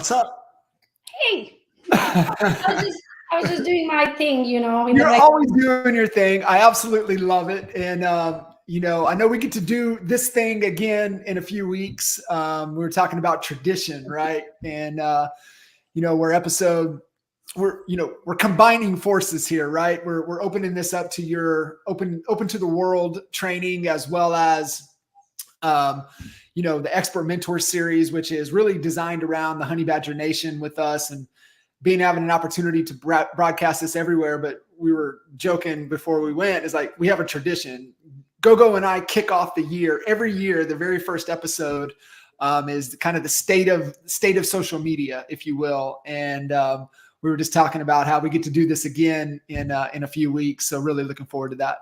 What's up? Hey, I was just doing my thing, You're always doing your thing. I absolutely love it. And, I know we get to do this thing again in a few weeks. We were talking about tradition, right? And, we're combining forces here, right? We're opening this up to your open to the world training, as well as, the Expert Mentor Series, which is really designed around the Honey Badger Nation with us, and having an opportunity to broadcast this everywhere. But we were joking before we went, is like, we have a tradition. Gogo and I kick off the year every year. The very first episode is kind of the state of social media, if you will. And we were just talking about how we get to do this again in a few weeks. So really looking forward to that.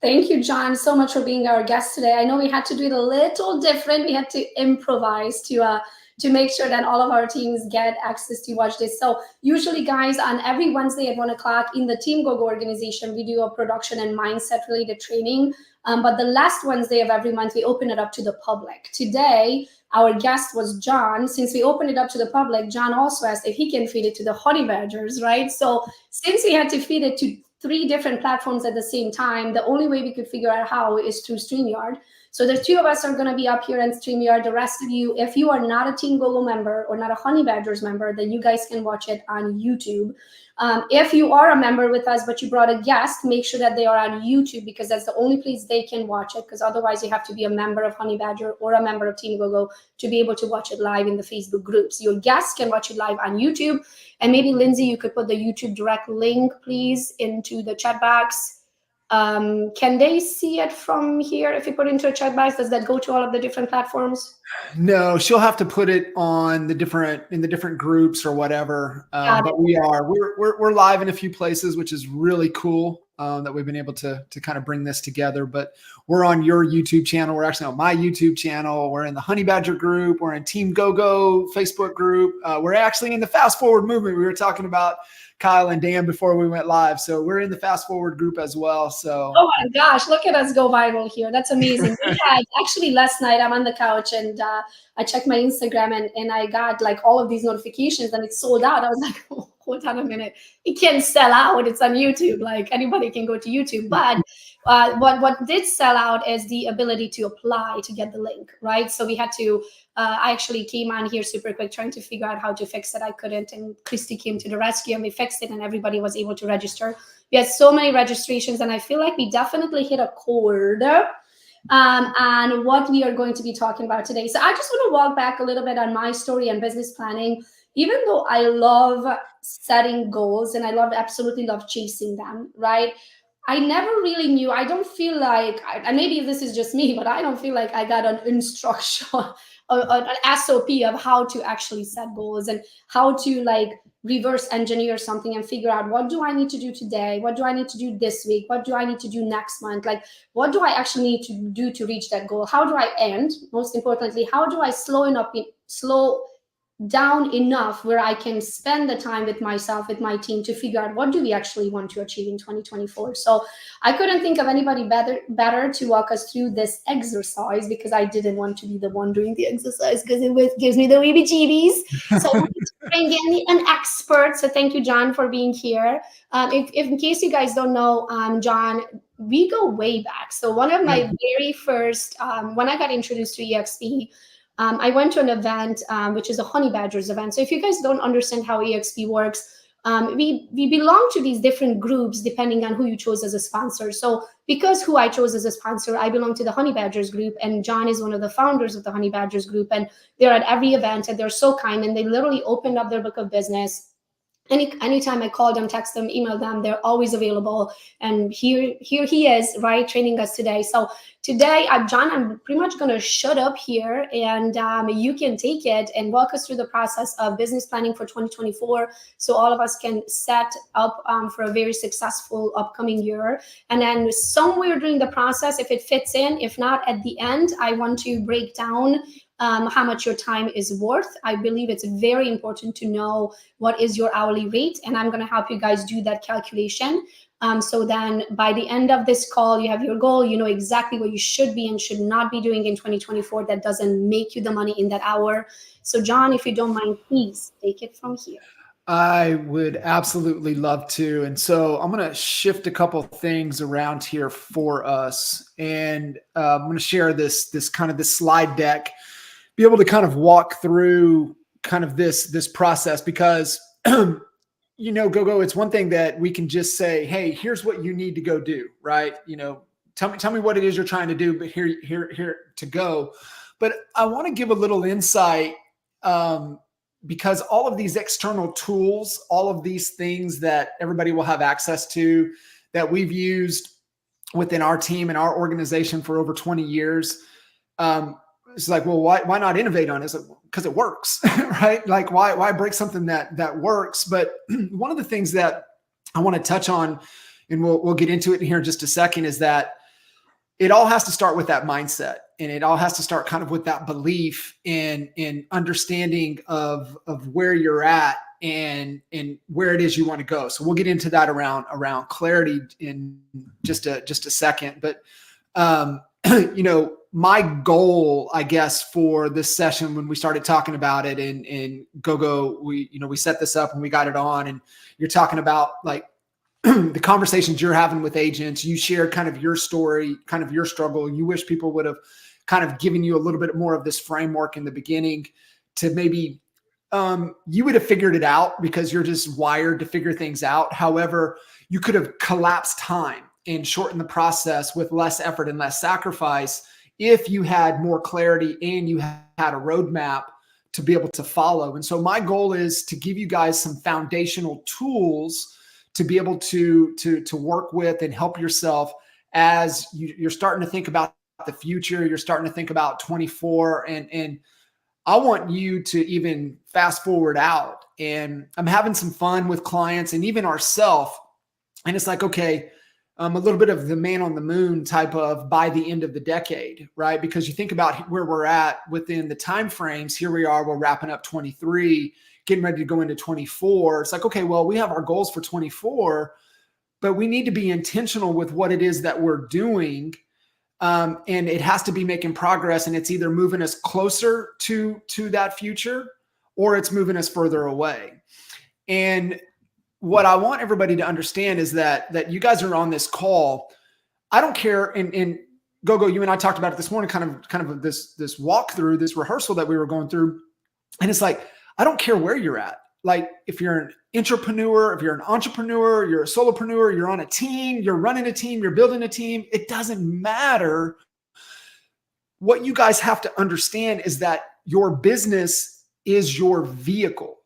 Thank you, John, so much for being our guest today. I know we had to do it a little different. We had to improvise to make sure that all of our teams get access to watch this. So usually, guys, on every Wednesday at 1 o'clock in the Team Gogo organization, we do a production and mindset related training. But the last Wednesday of every month, we open it up to the public. Today, our guest was John. Since we opened it up to the public, John also asked if he can feed it to the Honey Badgers, right? So since we had to feed it to 3 different platforms at the same time, the only way we could figure out how is through StreamYard. So the 2 of us are going to be up here in StreamYard. The rest of you, if you are not a Team Gogo member or not a Honey Badgers member, then you guys can watch it on YouTube. If you are a member with us, but you brought a guest, make sure that they are on YouTube, because that's the only place they can watch it, because otherwise you have to be a member of Honey Badger or a member of Team Gogo to be able to watch it live in the Facebook groups. Your guests can watch it live on YouTube. And maybe, Lindsay, you could put the YouTube direct link, please, into the chat box. Can they see it from here? If you put it into a chat box, does that go to all of the different platforms? No, she'll have to put it on in the different groups or whatever. But we're live in a few places, which is really cool, that we've been able to kind of bring this together. But we're on your YouTube channel. We're actually on my YouTube channel. We're in the Honey Badger group. We're in Team Gogo Facebook group. We're actually in the Fast Forward movement. We were talking about Kyle and Dan before we went live. So we're in the Fast Forward group as well. So, oh my gosh, look at us go viral here. That's amazing. We had, actually, last night I'm on the couch and I checked my Instagram and I got like all of these notifications and it's sold out. I was like, oh, hold on a minute. It can't sell out. It's on YouTube. Like, anybody can go to YouTube. But what did sell out is the ability to apply to get the link, right? So we had to, I actually came on here super quick trying to figure out how to fix it. I couldn't, and Christy came to the rescue and we fixed it and everybody was able to register. We had so many registrations and I feel like we definitely hit a chord and what we are going to be talking about today. So I just want to walk back a little bit on my story and business planning. Even though I love setting goals and I absolutely love chasing them, right? I never really knew. I don't feel like, and maybe this is just me, but I don't feel like I got an instruction, an SOP of how to actually set goals and how to like reverse engineer something and figure out, what do I need to do today? What do I need to do this week? What do I need to do next month? Like, what do I actually need to do to reach that goal? How do I end? Most importantly, how do I slow down enough where I can spend the time with myself, with my team, to figure out what do we actually want to achieve in 2024. So I couldn't think of anybody better to walk us through this exercise, because I didn't want to be the one doing the exercise because it gives me the weebie-jeebies. So I wanted to bring in an expert. So thank you, John, for being here. If in case you guys don't know, John, we go way back. So one of my very first, when I got introduced to EXP, I went to an event, which is a Honey Badgers event. So if you guys don't understand how EXP works, we belong to these different groups depending on who you chose as a sponsor. So because who I chose as a sponsor, I belong to the Honey Badgers group, and John is one of the founders of the Honey Badgers group, and they're at every event and they're so kind, and they literally opened up their book of business. Anytime I call them, text them, email them, they're always available. And here he is, right, training us today. So today, John, I'm pretty much going to shut up here, and you can take it and walk us through the process of business planning for 2024, so all of us can set up for a very successful upcoming year. And then somewhere during the process, if it fits in, if not at the end, I want to break down how much your time is worth. I believe it's very important to know what is your hourly rate, and I'm going to help you guys do that calculation. So then by the end of this call, you have your goal, you know exactly what you should be and should not be doing in 2024 that doesn't make you the money in that hour. So John, if you don't mind, please take it from here. I would absolutely love to. And so I'm going to shift a couple things around here for us. And I'm going to share this kind of this slide deck, be able to kind of walk through kind of this process, because you know, Gogo, it's one thing that we can just say, hey, here's what you need to go do, right? You know, tell me what it is you're trying to do, but here to go. But I want to give a little insight, because all of these external tools, all of these things that everybody will have access to, that we've used within our team and our organization for over 20 years, it's like, well, why not innovate on it? Because it works, right? Like, why break something that works? But one of the things that I want to touch on, and we'll get into it here in just a second, is that it all has to start with that mindset, and it all has to start kind of with that belief in understanding of where you're at and where it is you want to go. So we'll get into that around clarity in just a second. But you know, my goal, I guess, for this session when we started talking about it, and Gogo, we set this up and we got it on, and you're talking about like the conversations you're having with agents. You shared kind of your story, kind of your struggle. You wish people would have kind of given you a little bit more of this framework in the beginning to maybe you would have figured it out because you're just wired to figure things out. However, you could have collapsed time and shortened the process with less effort and less sacrifice if you had more clarity and you had a roadmap to be able to follow. And so my goal is to give you guys some foundational tools to be able to work with and help yourself as you're starting to think about the future. You're starting to think about 24, and I want you to even fast forward out. And I'm having some fun with clients and even ourselves. And it's like, okay, a little bit of the man on the moon type of by the end of the decade, right? Because you think about where we're at within the time frames. Here we are, we're wrapping up 23, getting ready to go into 24. It's like, okay, well, we have our goals for 24, but we need to be intentional with what it is that we're doing. And it has to be making progress, and it's either moving us closer to that future or it's moving us further away. And what I want everybody to understand is that you guys are on this call. I don't care. And Gogo, you and I talked about it this morning, kind of this walkthrough, this rehearsal that we were going through. And it's like, I don't care where you're at. Like if you're an intrapreneur, if you're an entrepreneur, you're a solopreneur, you're on a team, you're running a team, you're building a team, it doesn't matter. What you guys have to understand is that your business is your vehicle.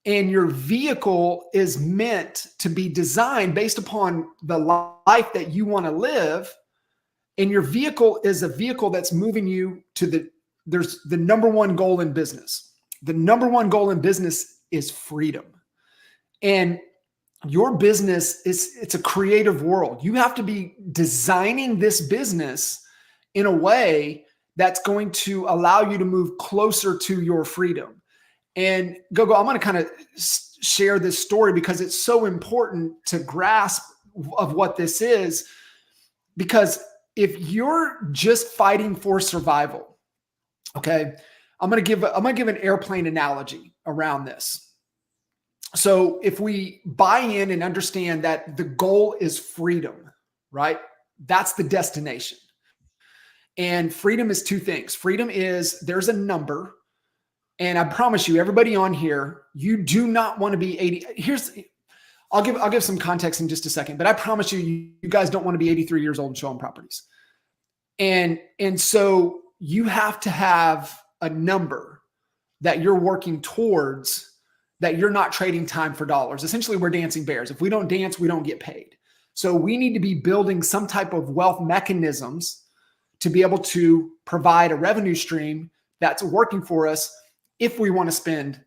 And your vehicle is meant to be designed based upon the life that you want to live. And your vehicle is a vehicle that's moving you to there's the number one goal in business. The number one goal in business is freedom. And your business it's a creative world. You have to be designing this business in a way that's going to allow you to move closer to your freedom. And Gogo, I'm going to kind of share this story because it's so important to grasp of what this is. Because if you're just fighting for survival, okay, I'm going to give an airplane analogy around this. So if we buy in and understand that the goal is freedom, right? That's the destination. And freedom is two things. Freedom is there's a number. And I promise you, everybody on here, you do not want to be 80. I'll give some context in just a second, but I promise you, you guys don't want to be 83 years old and showing properties. And so you have to have a number that you're working towards, that you're not trading time for dollars. Essentially, we're dancing bears. If we don't dance, we don't get paid. So we need to be building some type of wealth mechanisms to be able to provide a revenue stream that's working for us. If we want to spend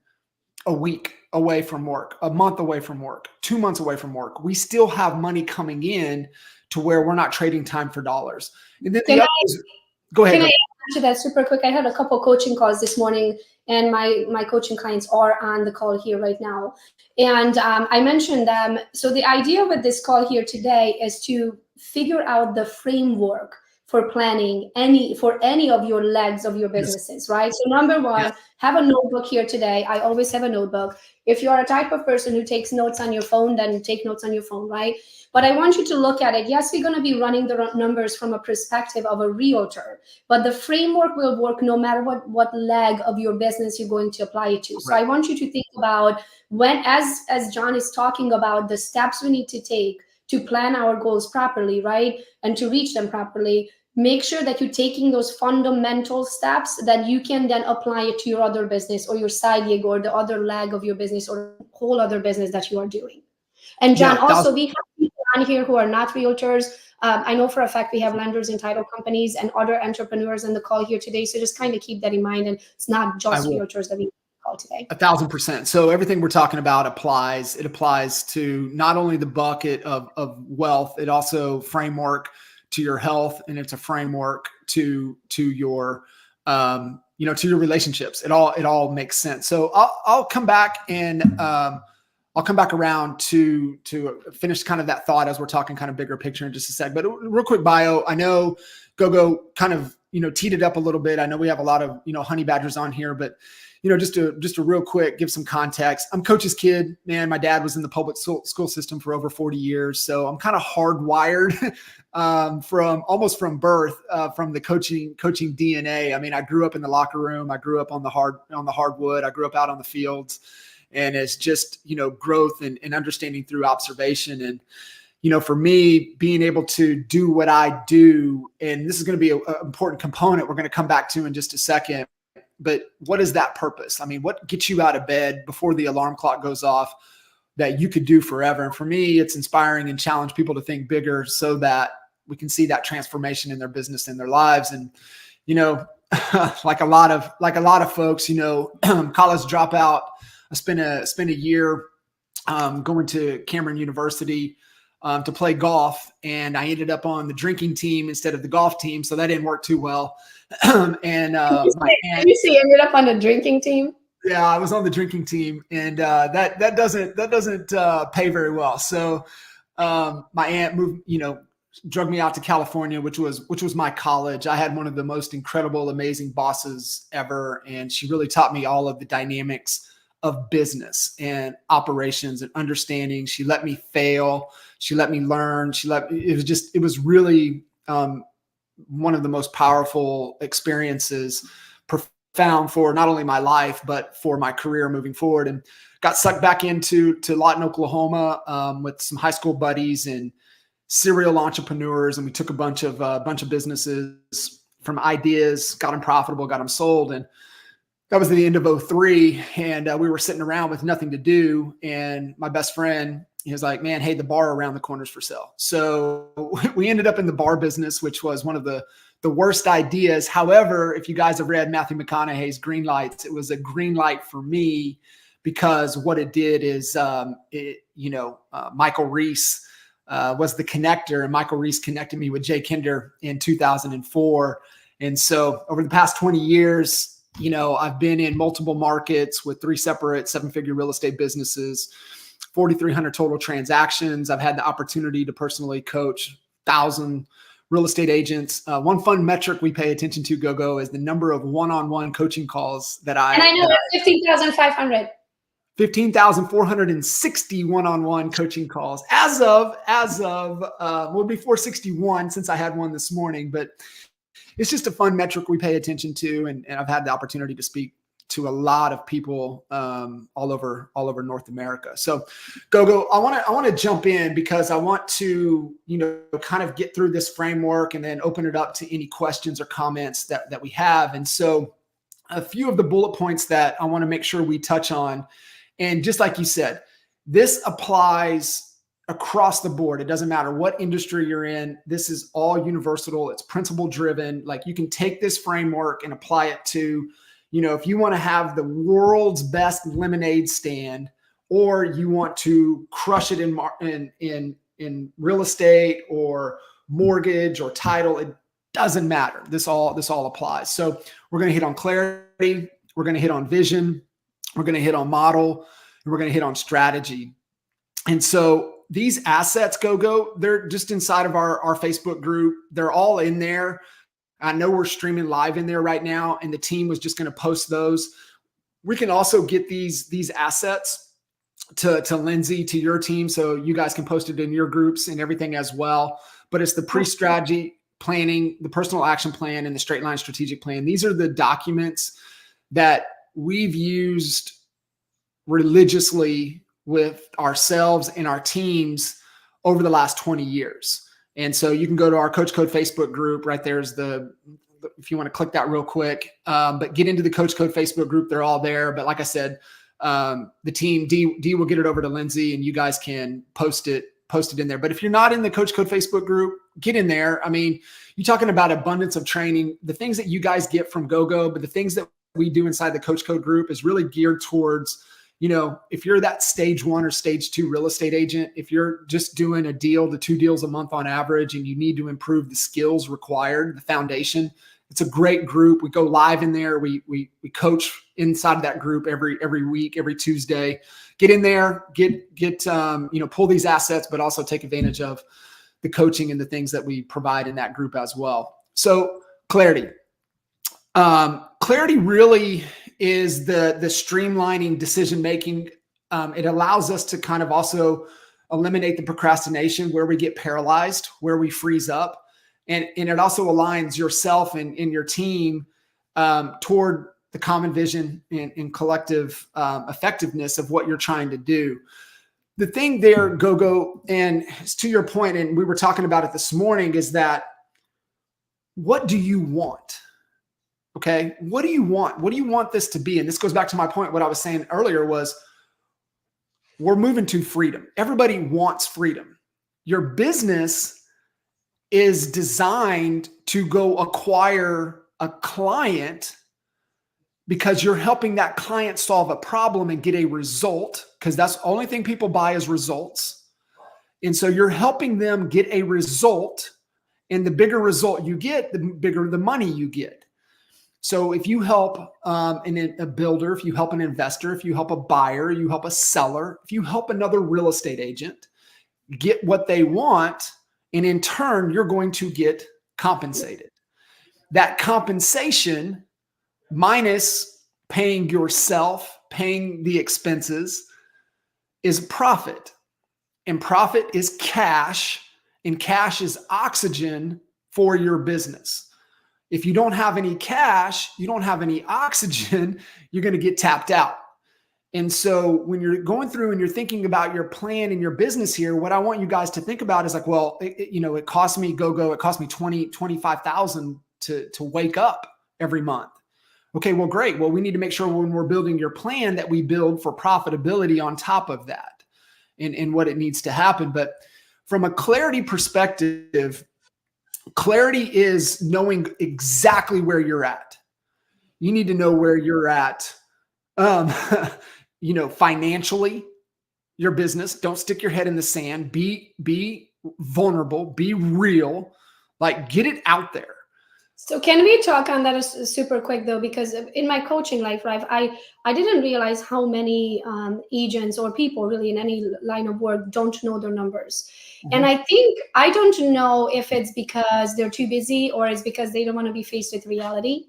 a week away from work, a month away from work, 2 months away from work, we still have money coming in to where we're not trading time for dollars. And then go ahead. Can I answer that super quick. I had a couple coaching calls this morning, and my coaching clients are on the call here right now. And I mentioned them. So the idea with this call here today is to figure out the framework for planning for any of your legs of your businesses, right? So number one, have a notebook here today. I always have a notebook. If you're a type of person who takes notes on your phone, then take notes on your phone, right? But I want you to look at it. Yes, we're going to be running the numbers from a perspective of a realtor, but the framework will work no matter what leg of your business you're going to apply it to. So I want you to think about when, as John is talking about the steps we need to take to plan our goals properly, right? And to reach them properly. Make sure that you're taking those fundamental steps that you can then apply it to your other business or your side gig or the other leg of your business or whole other business that you are doing. And John, also we have people on here who are not realtors. I know for a fact we have lenders and title companies and other entrepreneurs on the call here today. So just kind of keep that in mind. And it's not just realtors that we call today. 1,000%. So everything we're talking about applies. It applies to not only the bucket of wealth, it also framework to your health, and it's a framework to your to your relationships. It all makes sense. So I'll come back and I'll come back around to finish kind of that thought as we're talking kind of bigger picture in just a sec. But real quick bio, I know Gogo kind of teed it up a little bit. I know we have a lot of honey badgers on here, but just to real quick give some context. I'm Coach's kid, man. My dad was in the public school system for over 40 years, so I'm kind of hardwired from birth, from the coaching DNA. I mean, I grew up in the locker room. I grew up on the hardwood. I grew up out on the fields, and it's just growth and understanding through observation. And for me, being able to do what I do, and this is going to be an important component we're going to come back to in just a second. But what is that purpose? I mean, what gets you out of bed before the alarm clock goes off that you could do forever? And for me, it's inspiring and challenge people to think bigger so that we can see that transformation in their business and their lives. And, like a lot of folks, college dropout, I spent a year going to Cameron University to play golf, and I ended up on the drinking team instead of the golf team, so that didn't work too well. And you say you ended up on the drinking team? Yeah, I was on the drinking team, and that doesn't pay very well. So my aunt moved, drug me out to California, which was my college. I had one of the most incredible, amazing bosses ever, and she really taught me all of the dynamics of business and operations and understanding. She let me fail. She let me learn. It was really one of the most powerful experiences, profound for not only my life, but for my career moving forward. And got sucked back into Lawton, Oklahoma, with some high school buddies and serial entrepreneurs. And we took a bunch of businesses from ideas, got them profitable, got them sold. And that was the end of 2003. And we were sitting around with nothing to do. And my best friend, he was like, man, hey, the bar around the corner's for sale. So we ended up in the bar business, which was one of the worst ideas. However, if you guys have read Matthew McConaughey's Green Lights, it was a green light for me, because what it did is, Michael Reese was the connector, and Michael Reese connected me with Jay Kinder in 2004. And so over the past 20 years, I've been in multiple markets with 3 separate 7-figure real estate businesses, 4,300 total transactions. I've had the opportunity to personally coach 1,000 real estate agents. One fun metric we pay attention to, Gogo, is the number of one-on-one coaching calls that I know that's 15,500. 15,460 one-on-one coaching calls as of before 61, since I had one this morning. But it's just a fun metric we pay attention to, and I've had the opportunity to speak to a lot of people all over North America. So, Gogo, I want to jump in because I want to kind of get through this framework and then open it up to any questions or comments that we have. And so, a few of the bullet points that I want to make sure we touch on, and just like you said, this applies across the board. It doesn't matter what industry you're in. This is all universal. It's principle driven. Like, you can take this framework and apply it to, if you want to have the world's best lemonade stand, or you want to crush it in real estate or mortgage or title, Doesn't matter. This all applies. So we're going to hit on clarity. We're going to hit on vision. We're going to hit on model, and we're going to hit on strategy. And so these assets, Gogo, they're just inside of our Facebook group. They're all in there. I know we're streaming live in there right now, and the team was just going to post those. We can also get these assets to Lindsay, to your team, so you guys can post it in your groups and everything as well. But it's the pre-strategy planning, the personal action plan, and the straight line strategic plan. These are the documents that we've used religiously with ourselves and our teams over the last 20 years. And so you can go to our Coach Code Facebook group. Right there's if you want to click that real quick, but get into the Coach Code Facebook group. They're all there. But like I said, the team, D will get it over to Lindsay, and you guys can post it in there. But if you're not in the Coach Code Facebook group, get in there. I mean, you're talking about abundance of training, the things that you guys get from Gogo, but the things that we do inside the Coach Code group is really geared towards, if you're that stage 1 or stage 2 real estate agent, if you're just doing a deal to 2 deals a month on average, and you need to improve the skills required, the foundation, it's a great group. We go live in there. We coach inside of that group every week, every Tuesday. Get in there, pull these assets, but also take advantage of the coaching and the things that we provide in that group as well. So clarity. Clarity really is the streamlining decision-making. It allows us to kind of also eliminate the procrastination where we get paralyzed, where we freeze up. And it also aligns yourself and your team toward the common vision and collective effectiveness of what you're trying to do. The thing there, Gogo, and to your point, and we were talking about it this morning, is that what do you want? Okay, what do you want? What do you want this to be? And this goes back to my point. What I was saying earlier was we're moving to freedom. Everybody wants freedom. Your business is designed to go acquire a client because you're helping that client solve a problem and get a result, because that's the only thing people buy is results. And so you're helping them get a result, and the bigger result you get, the bigger the money you get. So if you help a builder, if you help an investor, if you help a buyer, you help a seller, if you help another real estate agent get what they want, and in turn, you're going to get compensated. That compensation minus paying yourself, paying the expenses, is profit. And profit is cash, and cash is oxygen for your business. If you don't have any cash, you don't have any oxygen, you're going to get tapped out. And so when you're going through and you're thinking about your plan and your business here, what I want you guys to think about is like, well, it cost me Gogo, it cost me $25,000 to wake up every month. Okay, well, great. Well, we need to make sure when we're building your plan that we build for profitability on top of that and what it needs to happen. But from a clarity perspective, clarity is knowing exactly where you're at. You need to know where you're at. Financially, your business. Don't stick your head in the sand. Be vulnerable. Be real. Like, get it out there. So can we talk on that super quick though? Because in my coaching life, right, I didn't realize how many agents or people really in any line of work don't know their numbers. Mm-hmm. And I think, I don't know if it's because they're too busy or it's because they don't want to be faced with reality,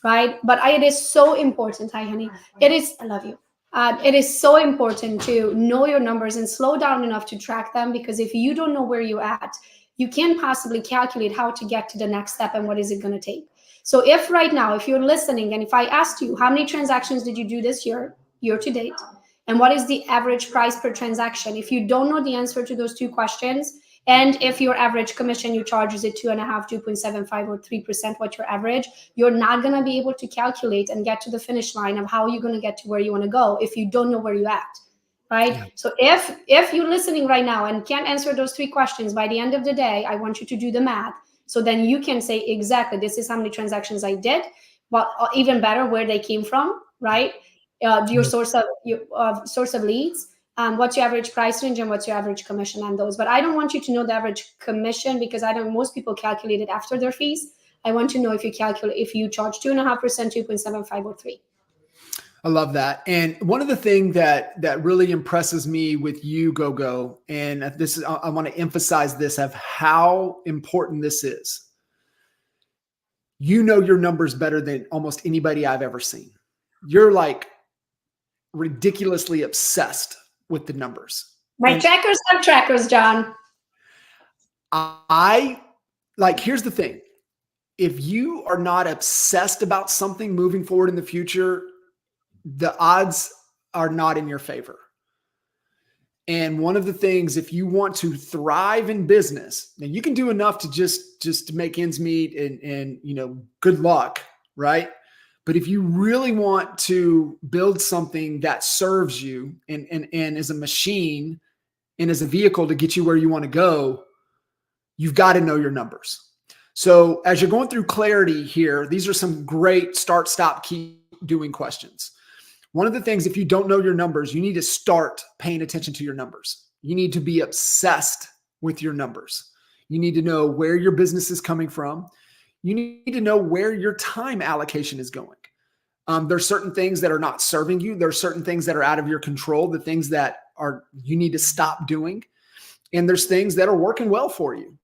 right? But it is so important. Hi, honey. I love you. It is so important to know your numbers and slow down enough to track them, because if you don't know where you're at, you can't possibly calculate how to get to the next step and what is it going to take. So if right now, if you're listening, and if I asked you, how many transactions did you do this year to date? And what is the average price per transaction? If you don't know the answer to those 2 questions, and if your average commission you charge is at 2.5%, 2.75, or 3%, what your average, you're not going to be able to calculate and get to the finish line of how you're going to get to where you want to go if you don't know where you're at. Right? Yeah. So if you're listening right now and can't answer those 3 questions by the end of the day, I want you to do the math. So then you can say, exactly, this is how many transactions I did, but even better, where they came from, right? Your source of leads, what's your average price range and what's your average commission on those. But I don't want you to know the average commission because I don't. Most people calculate it after their fees. I want to know if you charge 2.5%, 2.75, or 3. I love that. And one of the things that really impresses me with you, Gogo, and this is, I want to emphasize this of how important this is. You know your numbers better than almost anybody I've ever seen. You're like ridiculously obsessed with the numbers. My trackers have trackers, John. Here's the thing. If you are not obsessed about something moving forward in the future, the odds are not in your favor. And one of the things, if you want to thrive in business, now you can do enough to just to make ends meet and good luck, right? But if you really want to build something that serves you and is a machine and is a vehicle to get you where you want to go, you've got to know your numbers. So as you're going through clarity here, these are some great start, stop, keep doing questions. One of the things, if you don't know your numbers, you need to start paying attention to your numbers. You need to be obsessed with your numbers. You need to know where your business is coming from. You need to know where your time allocation is going. There's certain things that are not serving you. There's certain things that are out of your control, the things that you need to stop doing. And there's things that are working well for you,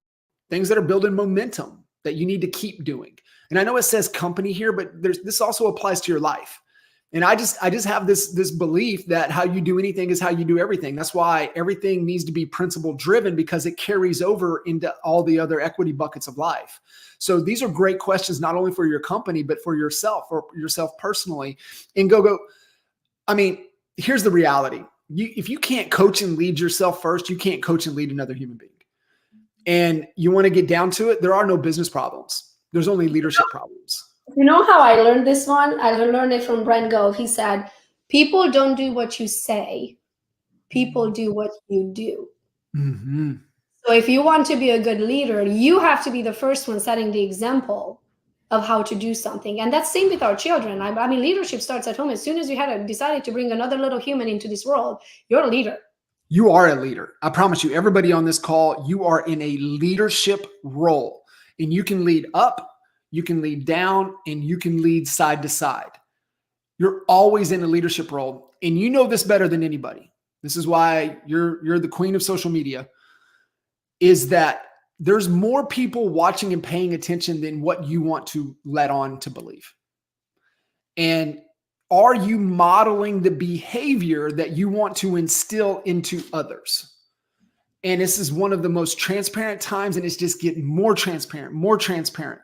things that are building momentum that you need to keep doing. And I know it says company here, but this also applies to your life. And I just have this belief that how you do anything is how you do everything. That's why everything needs to be principle driven, because it carries over into all the other equity buckets of life. So these are great questions, not only for your company, but for yourself or yourself personally. And Gogo, I mean, here's the reality. If you can't coach and lead yourself first, you can't coach and lead another human being. And you want to get down to it, there are no business problems. There's only leadership problems. You know how I learned this one? I learned it from Brent Gove. He said, people don't do what you say. People do what you do. Mm-hmm. So if you want to be a good leader, you have to be the first one setting the example of how to do something. And that's same with our children. I mean, leadership starts at home. As soon as you decided to bring another little human into this world, you're a leader. You are a leader. I promise you, everybody on this call, you are in a leadership role. And you can lead up, you can lead down, and you can lead side to side. You're always in a leadership role. And you know this better than anybody. This is why you're the queen of social media, is that there's more people watching and paying attention than what you want to let on to believe. And are you modeling the behavior that you want to instill into others? And this is one of the most transparent times, and it's just getting more transparent, more transparent.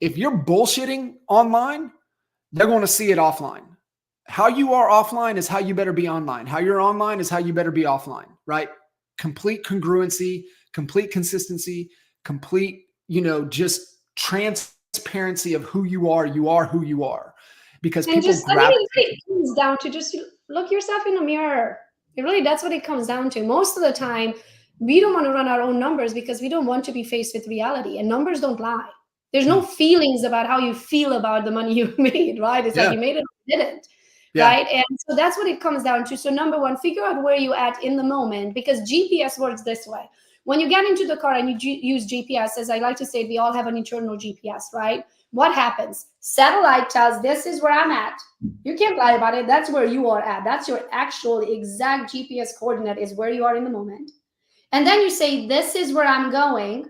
If you're bullshitting online, they're going to see it offline. How you are offline is how you better be online. How you're online is how you better be offline, right? Complete congruency, complete consistency, complete, just transparency of who you are. You are who you are. Because and people it comes down to just look yourself in the mirror. That's what it comes down to. Most of the time, we don't want to run our own numbers because we don't want to be faced with reality, and numbers don't lie. There's no feelings about how you feel about the money you made, right? It's like you made it or you didn't, right? And so that's what it comes down to. So number one, figure out where you're at in the moment, because GPS works this way. When you get into the car and you use GPS, as I like to say, we all have an internal GPS, right? What happens? Satellite tells this is where I'm at. You can't lie about it. That's where you are at. That's your actual exact GPS coordinate, is where you are in the moment. And then you say, this is where I'm going,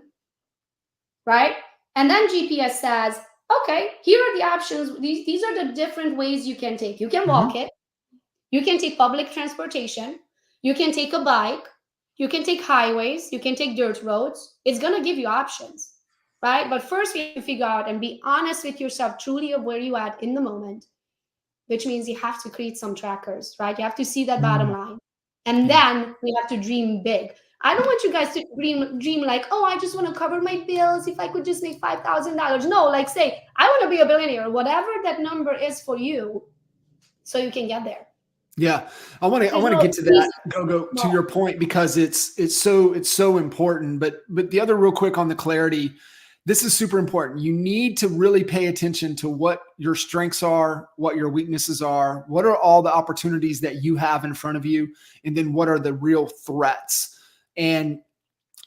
right? And then GPS says, okay, here are the options. These are the different ways you can take. You can walk it. You can take public transportation. You can take a bike. You can take highways. You can take dirt roads. It's going to give you options, right? But first, we have to figure out and be honest with yourself truly of where you're at in the moment, which means you have to create some trackers, right? You have to see that bottom line. And then we have to dream big. I don't want you guys to dream like, oh, I just want to cover my bills. If I could just make $5,000. No, like say, I want to be a billionaire, whatever that number is for you, so you can get there. Yeah. I want to get to that, Gogo, to your point, because it's so important. But the other real quick on the clarity, This is super important. You need to really pay attention to what your strengths are, what your weaknesses are, what are all the opportunities that you have in front of you, and then what are the real threats. And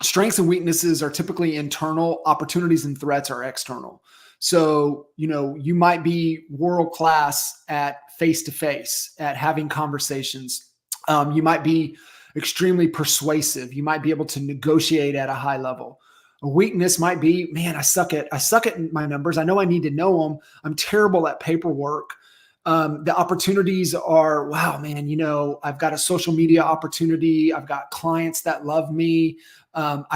strengths and weaknesses are typically internal, opportunities and threats are external. So, you might be world class at face-to-face, at having conversations. You might be extremely persuasive. You might be able to negotiate at a high level. A weakness might be, man, I suck at my numbers. I know I need to know them. I'm terrible at paperwork. The opportunities are, wow, man, I've got a social media opportunity. I've got clients that love me. I've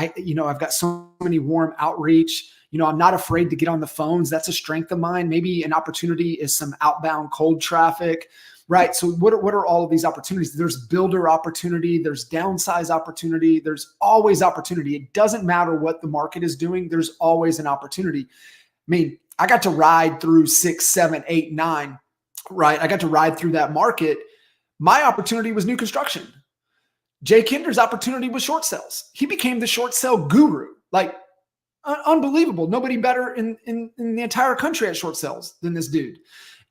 got so many warm outreach. I'm not afraid to get on the phones. That's a strength of mine. Maybe an opportunity is some outbound cold traffic, right? So what are all of these opportunities? There's builder opportunity. There's downsize opportunity. There's always opportunity. It doesn't matter what the market is doing. There's always an opportunity. I mean, I got to ride through 6, 7, 8, 9, right? I got to ride through that market. My opportunity was new construction. Jay Kinder's opportunity was short sales. He became the short sale guru. Like, unbelievable. Nobody better in the entire country at short sales than this dude.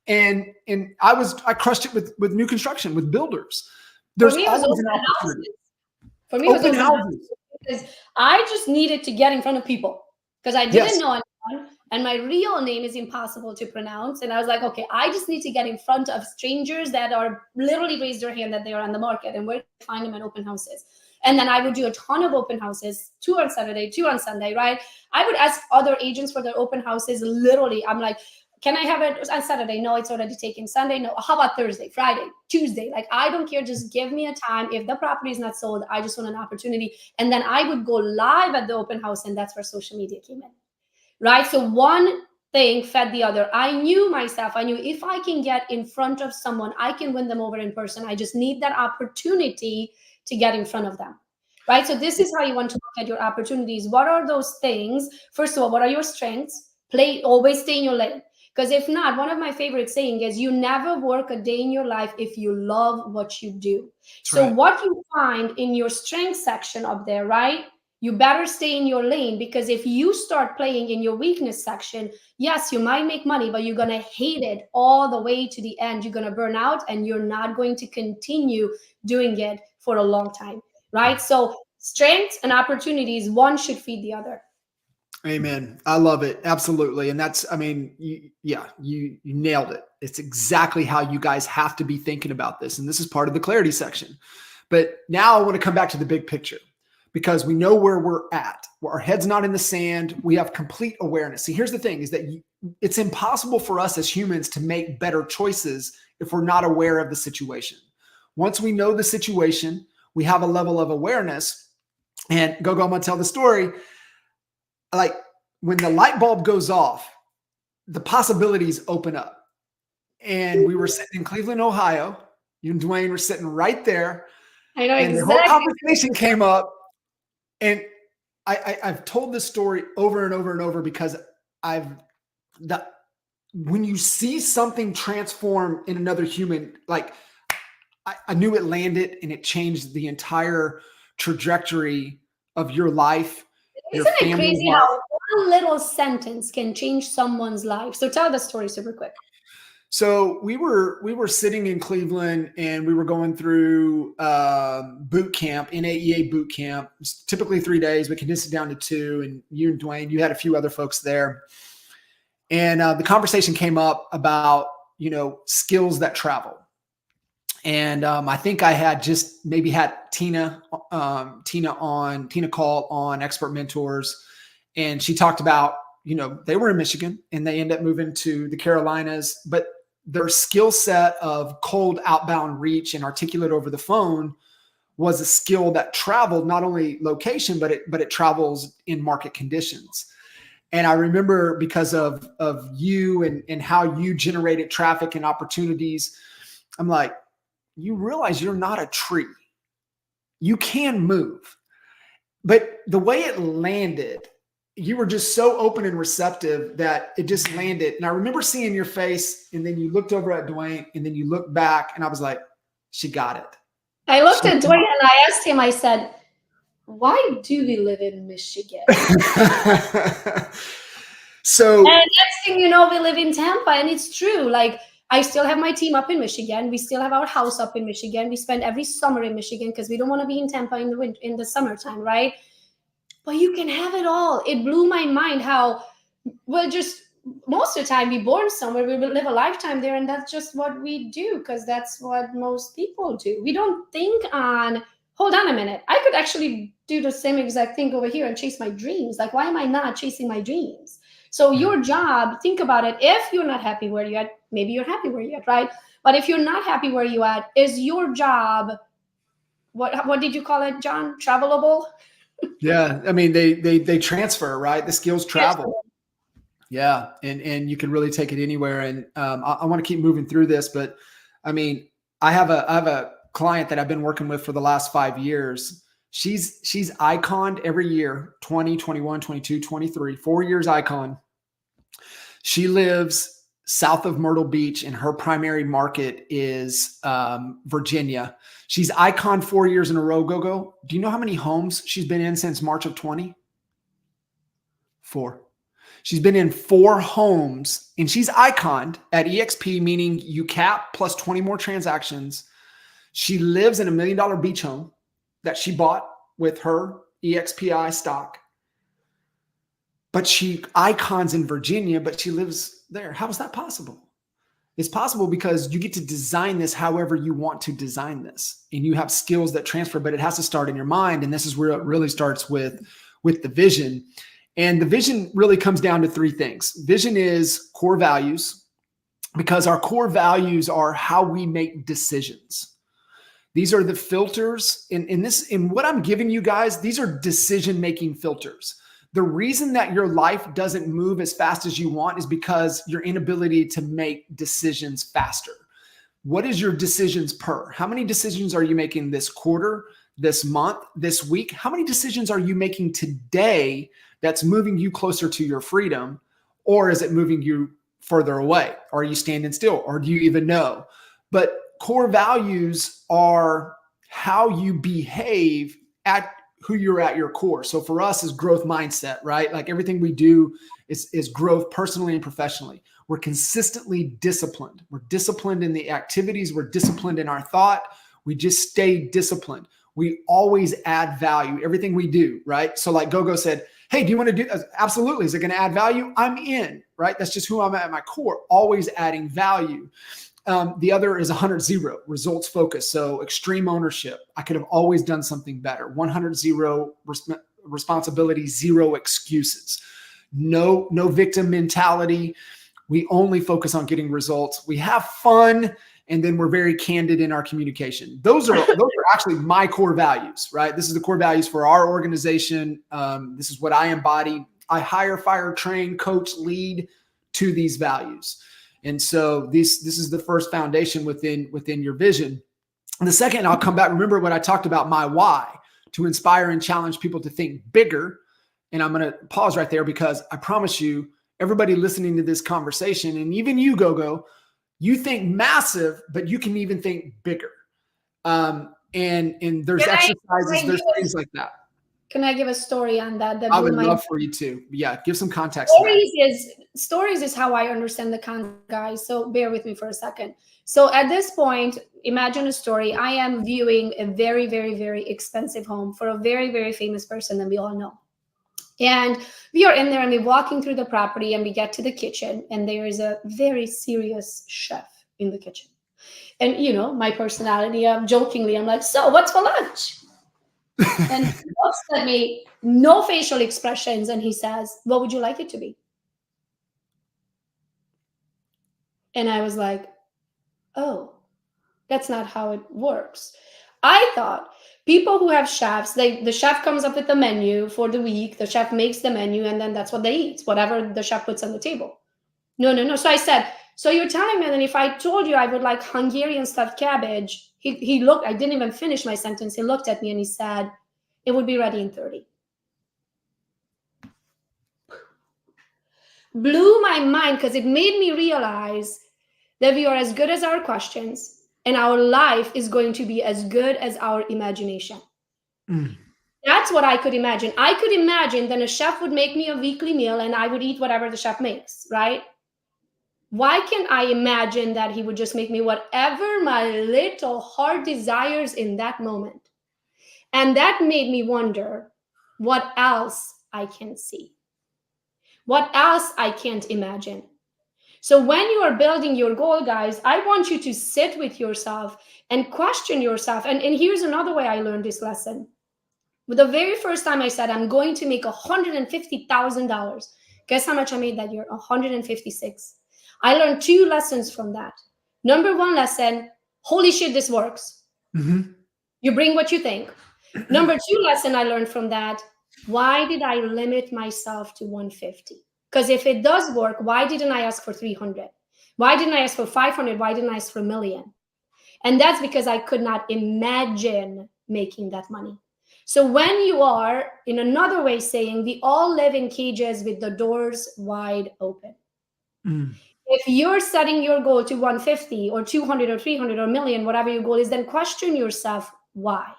And I crushed it with new construction, with builders. There's always an opportunity. For me, it was open houses because I just needed to get in front of people because I didn't know anyone, and my real name is impossible to pronounce. And I was like, okay, I just need to get in front of strangers that are literally raise their hand that they are on the market, and where to find them at open houses. And then I would do a ton of open houses, 2 on Saturday, 2 on Sunday, right? I would ask other agents for their open houses. Literally, I'm like, can I have it on Saturday? No, it's already taken. Sunday? No. How about Thursday, Friday, Tuesday? Like, I don't care. Just give me a time. If the property is not sold, I just want an opportunity. And then I would go live at the open house, and that's where social media came in, right? So one thing fed the other. I knew myself. I knew if I can get in front of someone, I can win them over in person. I just need that opportunity to get in front of them, right? So this is how you want to look at your opportunities. What are those things? First of all, what are your strengths? Always stay in your lane. Because if not, one of my favorite saying is you never work a day in your life if you love what you do. So what you find in your strength section up there, right? You better stay in your lane, because if you start playing in your weakness section, yes, you might make money, but you're going to hate it all the way to the end. You're going to burn out, and you're not going to continue doing it for a long time, right? So strengths and opportunities, one should feed the other. Amen. I love it. Absolutely. And that's, you nailed it. It's exactly how you guys have to be thinking about this. And this is part of the clarity section. But now I want to come back to the big picture, because we know where we're at. Our head's not in the sand. We have complete awareness. See, here's the thing is that it's impossible for us as humans to make better choices if we're not aware of the situation. Once we know the situation, we have a level of awareness. And Gogo, I'm going to tell the story. Like, when the light bulb goes off, the possibilities open up. And we were sitting in Cleveland, Ohio. You and Dwayne were sitting right there. I know and exactly. The whole conversation came up. And I've told this story over and over and over, because when you see something transform in another human, like I knew it landed, and it changed the entire trajectory of your life. Isn't it crazy how one little sentence can change someone's life? So tell the story super quick. So we were sitting in Cleveland, and we were going through boot camp, NAEA boot camp. It's typically 3 days. We condensed it down to 2. And you and Dwayne, you had a few other folks there. And the conversation came up about, skills that travel. And I think I had just maybe had Tina Call on Expert Mentors. And she talked about, they were in Michigan, and they ended up moving to the Carolinas, but their skill set of cold outbound reach and articulate over the phone was a skill that traveled not only location, but it travels in market conditions. And I remember, because of you and how you generated traffic and opportunities, I'm like, you realize you're not a tree. You can move. But the way it landed, you were just so open and receptive that it just landed. And I remember seeing your face, and then you looked over at Dwayne, and then you looked back, and I was like, she got it. I looked at Dwayne, and I asked him, I said, why do we live in Michigan? So, and next thing you know, we live in Tampa, and it's true. Like, I still have my team up in Michigan. We still have our house up in Michigan. We spend every summer in Michigan because we don't want to be in Tampa in the winter, in the summertime, right? But you can have it all. It blew my mind how, well, just most of the time we born somewhere, we will live a lifetime there, and that's just what we do because that's what most people do. We don't think on, hold on a minute, I could actually do the same exact thing over here and chase my dreams. Like, why am I not chasing my dreams? So your job, think about it. If you're not happy where you're at, maybe you're happy where you're at, right? But if you're not happy where you're at, is your job, what did you call it, John? Travelable? yeah, I mean, they transfer, right? The skills travel. Yeah, and you can really take it anywhere. And I want to keep moving through this, but I mean, I have a client that I've been working with for the last 5 years. She's iconed every year, 20, 21, 22, 23, 4 years icon. She lives south of Myrtle Beach, and her primary market is Virginia. She's iconed 4 years in a row, Gogo. Do you know how many homes she's been in since March of 20? 4. She's been in 4 homes, and she's iconed at EXP, meaning you cap plus 20 more transactions. She lives in $1 million beach home that she bought with her EXPI stock. But she icons in Virginia, but she lives there. How is that possible? It's possible because you get to design this however you want to design this, and you have skills that transfer, but it has to start in your mind. And this is where it really starts with the vision. And the vision really comes down to 3 things. Vision is core values, because our core values are how we make decisions. These are the filters in what I'm giving you guys. These are decision-making filters. The reason that your life doesn't move as fast as you want is because your inability to make decisions faster. What is your decisions per? How many decisions are you making this quarter, this month, this week? How many decisions are you making today that's moving you closer to your freedom? Or is it moving you further away? Are you standing still? Or do you even know? But core values are how you behave at who you're at your core. So for us is growth mindset, right? Like everything we do is growth personally and professionally. We're consistently disciplined. We're disciplined in the activities. We're disciplined in our thought. We just stay disciplined. We always add value, everything we do, right? So like Gogo said, hey, do you want to do this? Absolutely. Is it going to add value? I'm in, right? That's just who I'm at my core, always adding value. The other is 100-0, results focus. So extreme ownership. I could have always done something better. 100-0 responsibility, 0 excuses. No victim mentality. We only focus on getting results. We have fun, and then we're very candid in our communication. Those are actually my core values, right? This is the core values for our organization. This is what I embody. I hire, fire, train, coach, lead to these values. And so this is the first foundation within your vision. And the second, I'll come back. Remember what I talked about, my why, to inspire and challenge people to think bigger. And I'm going to pause right there because I promise you, everybody listening to this conversation, and even you, Gogo, you think massive, but you can even think bigger. And there's exercises, there's things like that. Can I give a story on that? I would love for you to. Yeah, give some context. Stories is how I understand the concept, guys. So bear with me for a second. So at this point, imagine a story. I am viewing a very, very, very expensive home for a very, very famous person that we all know. And we are in there and we're walking through the property and we get to the kitchen and there is a very serious chef in the kitchen. And, you know, my personality, jokingly, I'm like, so what's for lunch? And he looks at me, no facial expressions, and he says, what would you like it to be? And I was like, oh, that's not how it works. I thought people who have chefs, the chef comes up with the menu for the week, the chef makes the menu, and then that's what they eat, whatever the chef puts on the table. No. So I said, so you're telling me that if I told you I would like Hungarian stuffed cabbage, he looked, I didn't even finish my sentence. He looked at me and he said, it would be ready in 30. Blew my mind because it made me realize that we are as good as our questions and our life is going to be as good as our imagination. That's what I could imagine. I could imagine then a chef would make me a weekly meal and I would eat whatever the chef makes, right? Why can't I imagine that he would just make me whatever my little heart desires in that moment? And that made me wonder what else I can see, what else I can't imagine. So when you are building your goal, guys, I want you to sit with yourself and question yourself. And here's another way I learned this lesson. The very first time I said, I'm going to make $150,000, guess how much I made that year? 156. I learned two lessons from that. Number one lesson, holy shit, this works. Mm-hmm. You bring what you think. Number two lesson I learned from that, why did I limit myself to 150? Because if it does work, why didn't I ask for 300? Why didn't I ask for 500? Why didn't I ask for a million? And that's because I could not imagine making that money. So when you are, in another way saying, we all live in cages with the doors wide open. Mm. If you're setting your goal to 150 or 200 or 300 or a million, whatever your goal is, then question yourself, why?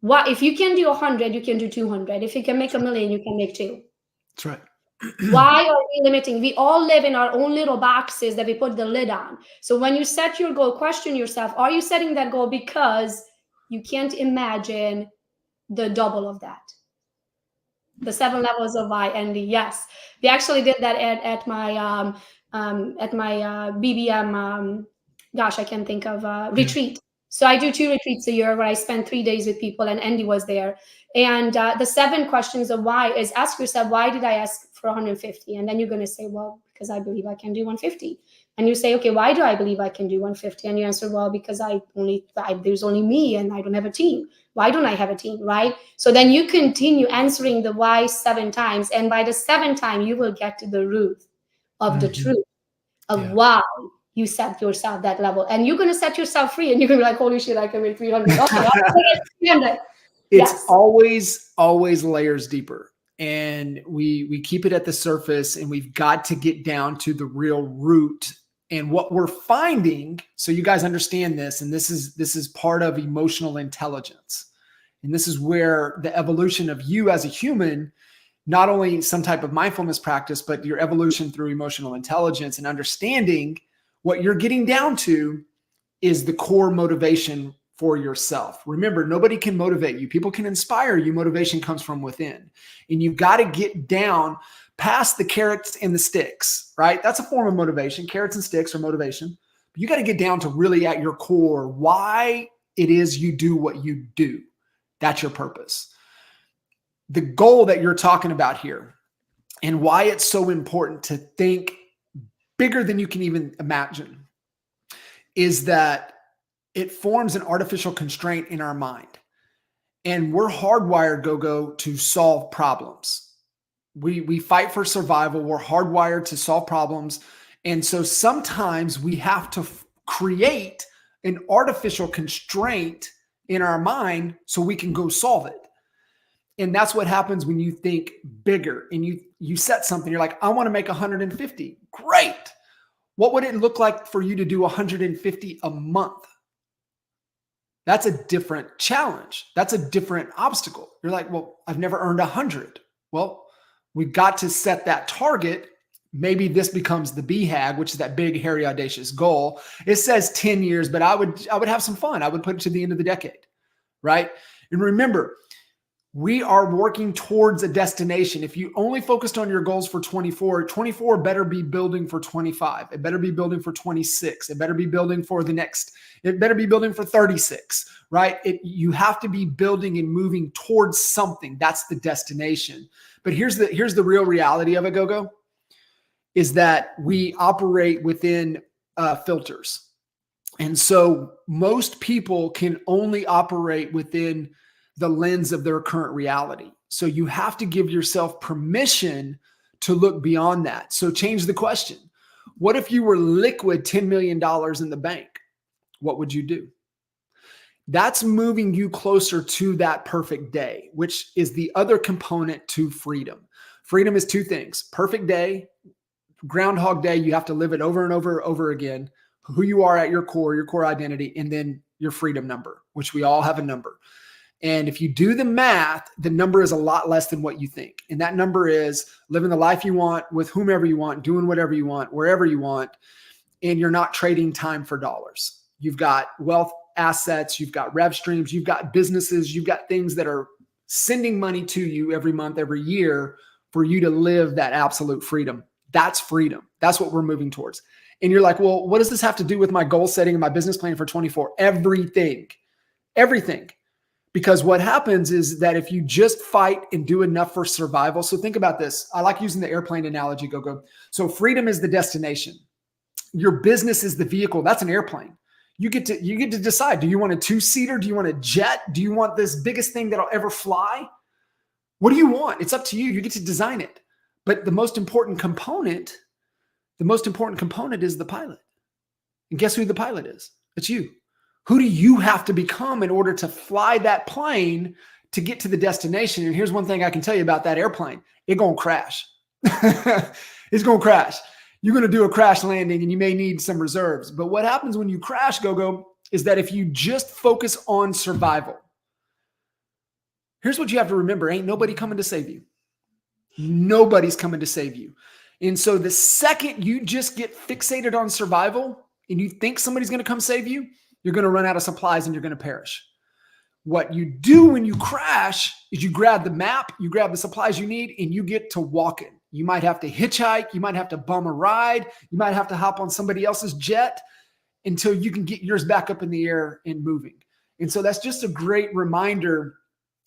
Why? If you can do 100, you can do 200. If you can make a million, you can make two. That's right. Why are we limiting? We all live in our own little boxes that we put the lid on. So when you set your goal, question yourself, are you setting that goal because you can't imagine the double of that? The 7 levels of why, Andy. Yes, we actually did that at my BBM. Gosh, I can't think of retreat. So I do 2 retreats a year where I spend 3 days with people, and Andy was there. And the 7 questions of why is ask yourself, why did I ask for 150? And then you're going to say, well, because I believe I can do 150. And you say, okay, why do I believe I can do 150? And you answer, well, because there's only me and I don't have a team. Why don't I have a team, right? So then you continue answering the why 7 times. And by the 7th time, you will get to the root of the truth of why you set yourself that level. And you're going to set yourself free. And you're going to be like, holy shit, I can make 300. Okay, I'll take 300. It's always layers deeper. And we keep it at the surface, and we've got to get down to the real root. And what we're finding, so you guys understand this, and this is part of emotional intelligence. And this is where the evolution of you as a human, not only some type of mindfulness practice, but your evolution through emotional intelligence and understanding what you're getting down to is the core motivation for yourself. Remember, nobody can motivate you. People can inspire you. Motivation comes from within. And you've got to get down past the carrots and the sticks, right? That's a form of motivation. Carrots and sticks are motivation. But you got to get down to really at your core why it is you do what you do. That's your purpose. The goal that you're talking about here and why it's so important to think bigger than you can even imagine is that it forms an artificial constraint in our mind. And we're hardwired, Gogo, to solve problems. We fight for survival. We're hardwired to solve problems. And so sometimes we have to create an artificial constraint in our mind so we can go solve it. And that's what happens when you think bigger and you set something. You're like, I want to make 150. Great. What would it look like for you to do 150 a month? That's a different challenge. That's a different obstacle. You're like, well, I've never earned 100. Well, we've got to set that target. Maybe this becomes the BHAG, which is that big, hairy, audacious goal. It says 10 years, but I would have some fun. I would put it to the end of the decade, right? And remember, we are working towards a destination. If you only focused on your goals for 24 better be building for 25. It better be building for 26. It better be building for the next. It better be building for 36, right? You have to be building and moving towards something. That's the destination. But here's the real reality of it, Gogo, is that we operate within filters. And so most people can only operate within the lens of their current reality. So you have to give yourself permission to look beyond that. So change the question. What if you were liquid $10 million in the bank? What would you do? That's moving you closer to that perfect day, which is the other component to freedom. Freedom is 2 things. Perfect day, Groundhog Day, you have to live it over and over again. Who you are at your core identity, and then your freedom number, which we all have a number. And if you do the math, the number is a lot less than what you think. And that number is living the life you want with whomever you want, doing whatever you want, wherever you want. And you're not trading time for dollars. You've got wealth assets, you've got rev streams, you've got businesses, you've got things that are sending money to you every month, every year for you to live that absolute freedom. That's freedom. That's what we're moving towards. And you're like, well, what does this have to do with my goal setting and my business plan for 24? Everything. Because what happens is that if you just fight and do enough for survival. So think about this. I like using the airplane analogy, Gogo. So freedom is the destination. Your business is the vehicle. That's an airplane. You get to decide, do you want a 2-seater? Do you want a jet? Do you want this biggest thing that'll ever fly? What do you want? It's up to you. You get to design it. But the most important component is the pilot. And guess who the pilot is? It's you. Who do you have to become in order to fly that plane to get to the destination? And here's one thing I can tell you about that airplane. It's going to crash. It's going to crash. You're going to do a crash landing and you may need some reserves. But what happens when you crash, Gogo, is that if you just focus on survival, here's what you have to remember. Ain't nobody coming to save you. Nobody's coming to save you. And so the second you just get fixated on survival and you think somebody's going to come save you, you're going to run out of supplies and you're going to perish. What you do when you crash is you grab the map, you grab the supplies you need, and you get to walking. You might have to hitchhike. You might have to bum a ride. You might have to hop on somebody else's jet until you can get yours back up in the air and moving. And so that's just a great reminder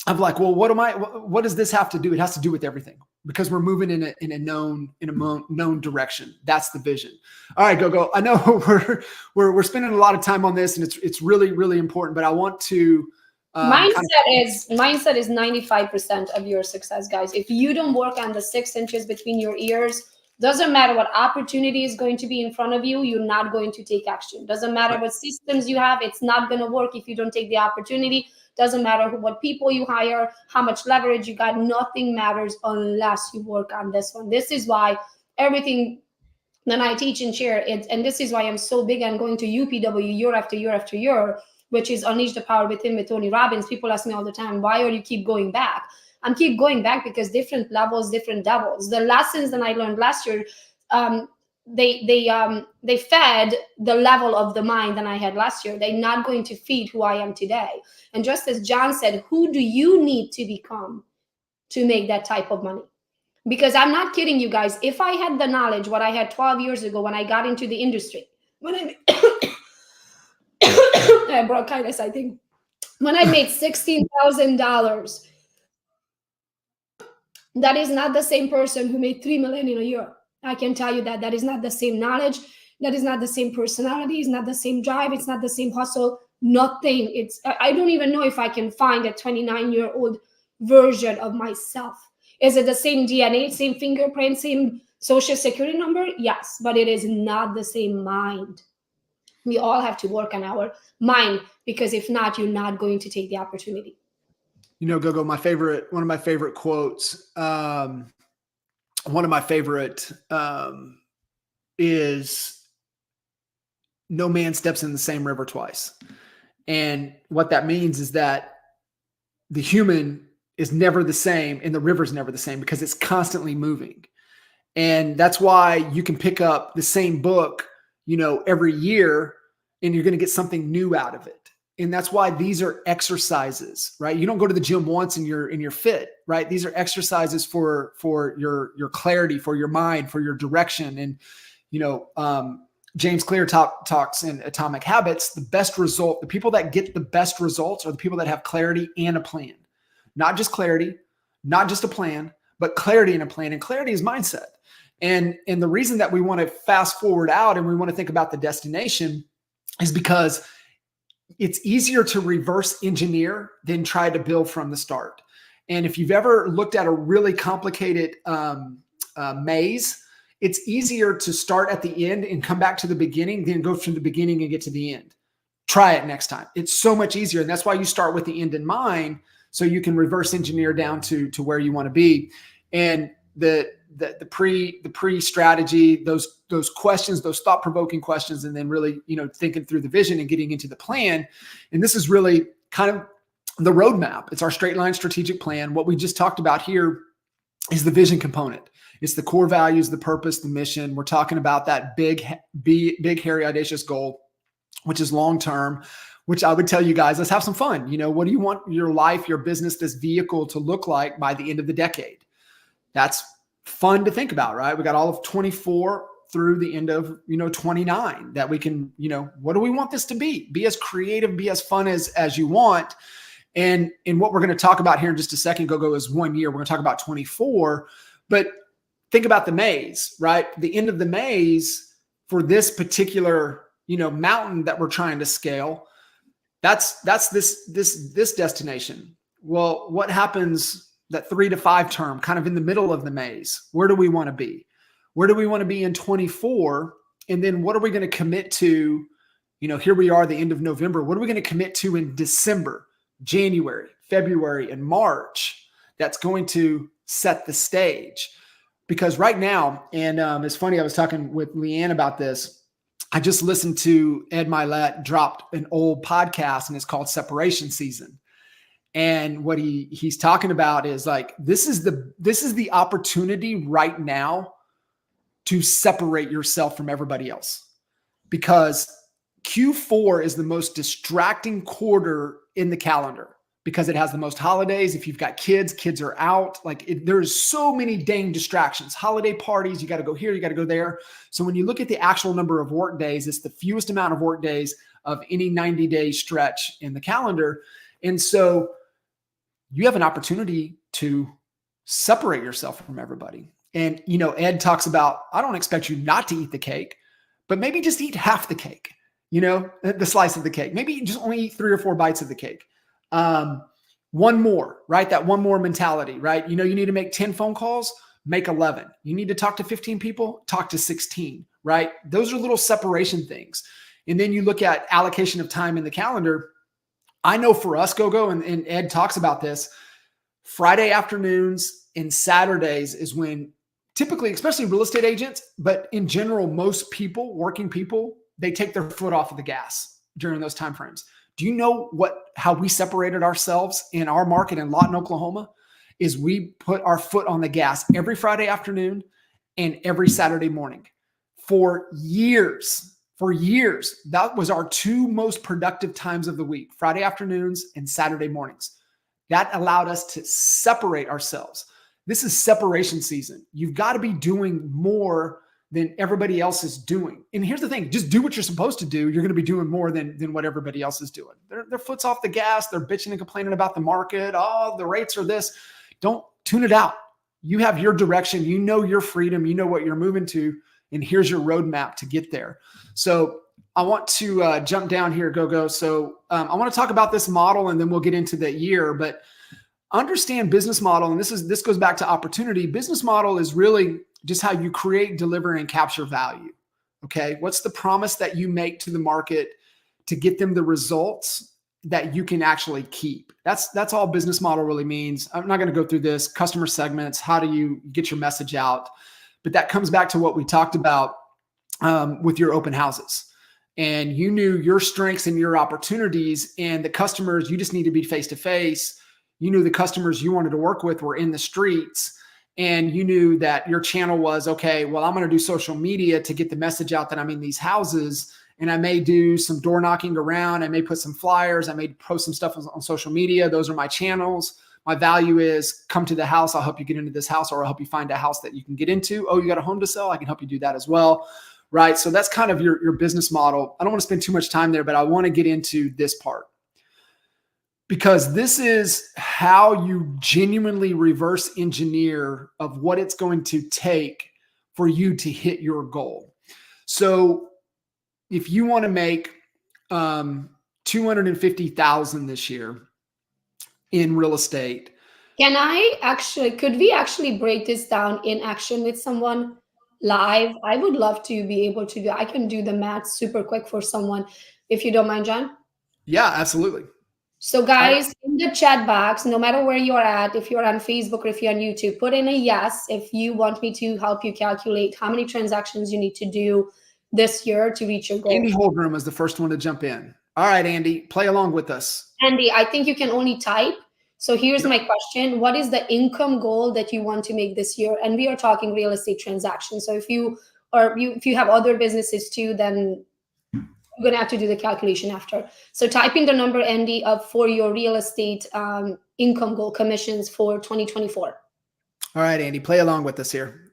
of like, well, what does this have to do? It has to do with everything because we're moving in a known direction. That's the vision. All right, Gogo. I know we're spending a lot of time on this and it's really, really important, but I want to, mindset is 95% of your success, guys. If you don't work on the 6 inches between your ears, doesn't matter what opportunity is going to be in front of you, you're not going to take action. Doesn't matter what systems you have, it's not going to work if you don't take the opportunity. Doesn't matter what people you hire, how much leverage you got, nothing matters unless you work on this one. This is why everything that I teach and share, and this is why I'm so big on going to UPW year after year after year, which is Unleash the Power Within with Tony Robbins. People ask me all the time, why are you keep going back? I'm keep going back because different levels, different devils. The lessons that I learned last year, they fed the level of the mind that I had last year. They're not going to feed who I am today. And just as John said, who do you need to become to make that type of money? Because I'm not kidding you guys. If I had the knowledge, what I had 12 years ago when I got into the industry, when I I bronchitis, I think. When I made $16,000, that is not the same person who made $3 million in a year. I can tell you that is not the same knowledge. That is not the same personality. It's not the same drive. It's not the same hustle. Nothing. I don't even know if I can find a 29-year-old version of myself. Is it the same DNA, same fingerprint, same social security number? Yes, but it is not the same mind. We all have to work on our mind because if not, you're not going to take the opportunity. You know, Gogo, one of my favorite quotes, is no man steps in the same river twice. And what that means is that the human is never the same and the river's never the same because it's constantly moving. And that's why you can pick up the same book, every year and you're going to get something new out of it. And that's why these are exercises, right? You don't go to the gym once and you're fit, right? These are exercises for your clarity, for your mind, for your direction. And, James Clear talks in Atomic Habits, the people that get the best results are the people that have clarity and a plan. Not just clarity, not just a plan, but clarity and a plan. And clarity is mindset. And the reason that we want to fast forward out and we want to think about the destination is because it's easier to reverse engineer than try to build from the start. And if you've ever looked at a really complicated maze, it's easier to start at the end and come back to the beginning than go from the beginning and get to the end. Try it next time. It's so much easier. And that's why you start with the end in mind so you can reverse engineer down to where you want to be. And the pre-strategy, those questions, those thought-provoking questions, and then really, thinking through the vision and getting into the plan. And this is really kind of the roadmap. It's our straight line strategic plan. What we just talked about here is the vision component. It's the core values, the purpose, the mission. We're talking about that big, hairy, audacious goal, which is long-term, which I would tell you guys, let's have some fun. What do you want your life, your business, this vehicle to look like by the end of the decade? That's fun to think about, right? We got all of 24 through the end of, 29 that we can, what do we want this to be? Be as creative, be as fun as you want. And what we're going to talk about here in just a second, Gogo, is 1 year. We're going to talk about 24, but think about the maze, right? The end of the maze for this particular, mountain that we're trying to scale. That's this destination. Well, what happens that 3 to 5 term, kind of in the middle of the maze? Where do we want to be? Where do we want to be in 24? And then what are we going to commit to? Here we are, the end of November. What are we going to commit to in December, January, February, and March? That's going to set the stage. Because right now, and it's funny, I was talking with Leanne about this. I just listened to Ed Milet dropped an old podcast, and it's called Separation Season. And what he's talking about is like, this is the opportunity right now to separate yourself from everybody else, because Q4 is the most distracting quarter in the calendar because it has the most holidays. If you've got kids are out. There's so many dang distractions, holiday parties. You got to go here, you got to go there. So when you look at the actual number of work days, it's the fewest amount of work days of any 90-day stretch in the calendar. And so you have an opportunity to separate yourself from everybody. And, Ed talks about, I don't expect you not to eat the cake, but maybe just eat half the cake, the slice of the cake. Maybe just only eat 3 or 4 bites of the cake. One more, right? That one more mentality, right? You need to make 10 phone calls, make 11. You need to talk to 15 people, talk to 16, right? Those are little separation things. And then you look at allocation of time in the calendar. I know for us, Gogo, and Ed talks about this, Friday afternoons and Saturdays is when typically, especially real estate agents, but in general, most people, working people, they take their foot off of the gas during those timeframes. Do you know how we separated ourselves in our market in Lawton, Oklahoma? Is we put our foot on the gas every Friday afternoon and every Saturday morning for years. For years, that was our 2 most productive times of the week, Friday afternoons and Saturday mornings. That allowed us to separate ourselves. This is separation season. You've got to be doing more than everybody else is doing. And here's the thing, just do what you're supposed to do. You're going to be doing more than what everybody else is doing. Their foot's off the gas. They're bitching and complaining about the market. Oh, the rates are this. Don't tune it out. You have your direction. You know your freedom. You know what you're moving to. And here's your roadmap to get there. So I want to jump down here, Gogo. So I want to talk about this model, and then we'll get into the year. But understand business model, and this goes back to opportunity. Business model is really just how you create, deliver, and capture value. Okay, what's the promise that you make to the market to get them the results that you can actually keep? That's all business model really means. I'm not going to go through this. Customer segments, how do you get your message out? But that comes back to what we talked about with your open houses. And you knew your strengths and your opportunities, and the customers, you just need to be face-to-face. You knew the customers you wanted to work with were in the streets, and you knew that your channel was, okay, well, I'm going to do social media to get the message out that I'm in these houses, and I may do some door knocking around. I may put some flyers. I may post some stuff on social media. Those are my channels. My value is come to the house. I'll help you get into this house, or I'll help you find a house that you can get into. Oh, you got a home to sell? I can help you do that as well. Right. So that's kind of your business model. I don't want to spend too much time there, but I want to get into this part, because this is how you genuinely reverse engineer of what it's going to take for you to hit your goal. So if you want to make $250,000 this year in real estate, could we actually break this down in action with someone live? I would love to be able to do, I can do the math super quick for someone, if you don't mind, John. Yeah, absolutely. So guys, in the chat box, no matter where you're at, if you're on Facebook or if you're on YouTube, put in a yes if you want me to help you calculate how many transactions you need to do this year to reach your goal. Amy Holdrum is the first one to jump in. All right, Andy, play along with us. Andy, I think you can only type. So here's my question. What is the income goal that you want to make this year? And we are talking real estate transactions. So if you have other businesses too, then you're going to have to do the calculation after. So type in the number, Andy, for your real estate income goal commissions for 2024. All right, Andy, play along with us here.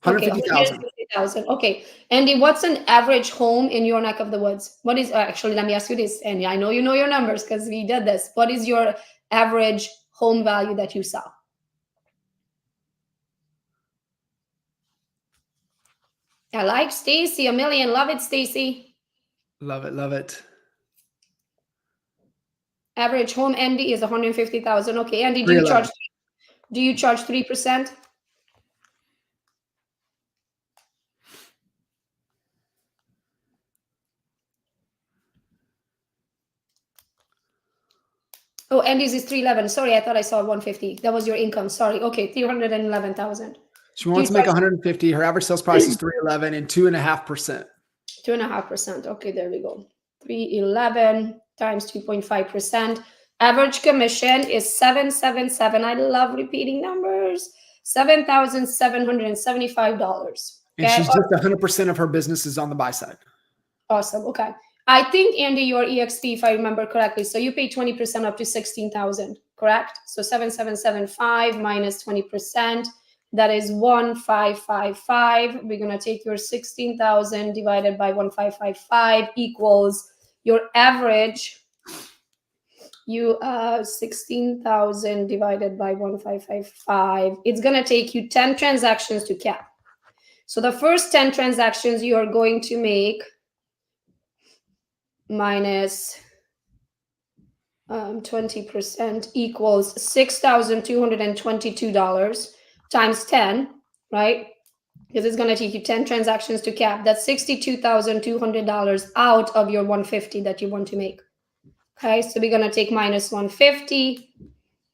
150,000. 150,000. Okay. Andy, what's an average home in your neck of the woods? What is, actually, let me ask you this, Andy. I know you know your numbers because we did this. What is your average home value that you sell? I like Stacy, a million. Love it, Stacy. Love it, love it. Average home, Andy, is 150,000. Okay, Andy, do you charge 3%? Oh, Andy's is 311. Sorry, I thought I saw 150. That was your income. Sorry. Okay, 311,000. She wants to make 150. Her average sales price is 311 and 2.5%. 2.5%. Okay, there we go. 311 times 2.5%. Average commission is 777. I love repeating numbers. $7,775. And she's just 100% of her business is on the buy side. Awesome. Okay. I think, Andy, your EXP, if I remember correctly, so you pay 20% up to 16,000, correct? So 7,775 minus 20%, that is 1,555. We're going to take your 16,000 divided by 1,555 equals your average. 16,000 divided by 1,555. It's going to take you 10 transactions to cap. So the first 10 transactions you are going to make minus 20% equals $6,222 times 10, right? Because it's going to take you 10 transactions to cap. That's $62,200 out of your 150 that you want to make. Okay, so we're going to take minus 150.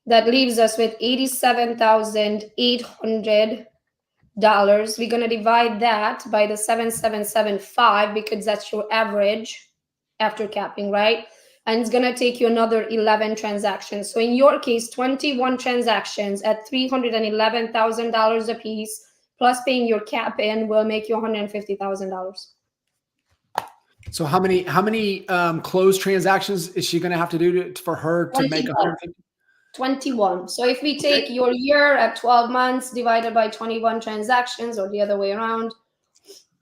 That leaves us with $87,800. We're going to divide that by the 7,775 because that's your average after capping, right? And it's going to take you another 11 transactions. So in your case, 21 transactions at $311,000 a piece, plus paying your cap in, will make you $150,000. So how many closed transactions is she going to have to do for her to make 150? 21. So if we take your year at 12 months divided by 21 transactions, or the other way around,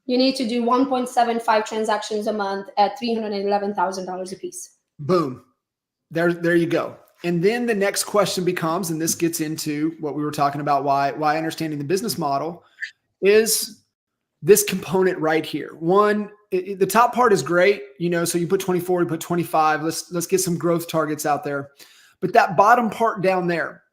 you need to do 1.75 transactions a month at $311,000 a piece. Boom. There you go. And then the next question becomes, and this gets into what we were talking about, why understanding the business model is this component right here. One, the top part is great, so you put 24, you put 25. Let's get some growth targets out there. But that bottom part down there,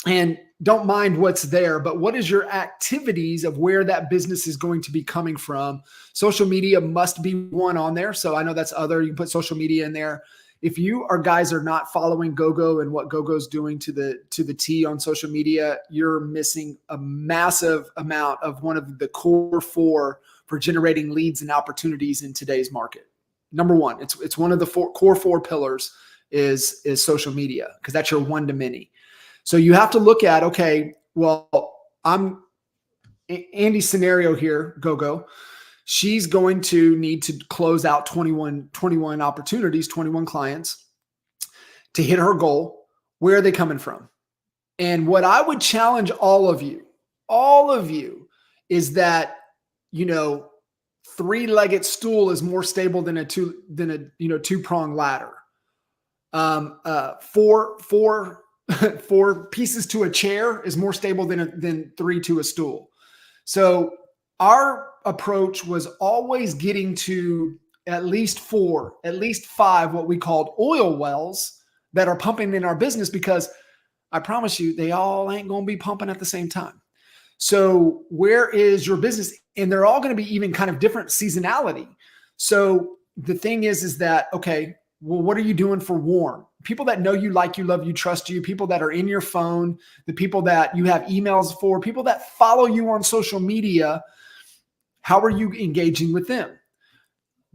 and don't mind what's there, but what is your activities of where that business is going to be coming from? Social media must be one on there. So I know that's other. You can put social media in there. If you guys are not following Gogo and what Gogo's doing to the T on social media, you're missing a massive amount of one of the core four for generating leads and opportunities in today's market. Number one, it's one of the core four pillars is social media, because that's your one to many. So you have to look at, okay, well, I'm Andy's scenario here, Gogo. She's going to need to close out 21 opportunities, 21 clients to hit her goal. Where are they coming from? And what I would challenge all of you is that, three-legged stool is more stable than a two-prong ladder. Four pieces to a chair is more stable than three to a stool. So our approach was always getting to at least five, what we called oil wells that are pumping in our business, because I promise you, they all ain't going to be pumping at the same time. So where is your business? And they're all going to be even kind of different seasonality. So the thing is that, okay, well, what are you doing for warm? People that know you, like you, love you, trust you, people that are in your phone, the people that you have emails for, people that follow you on social media. How are you engaging with them?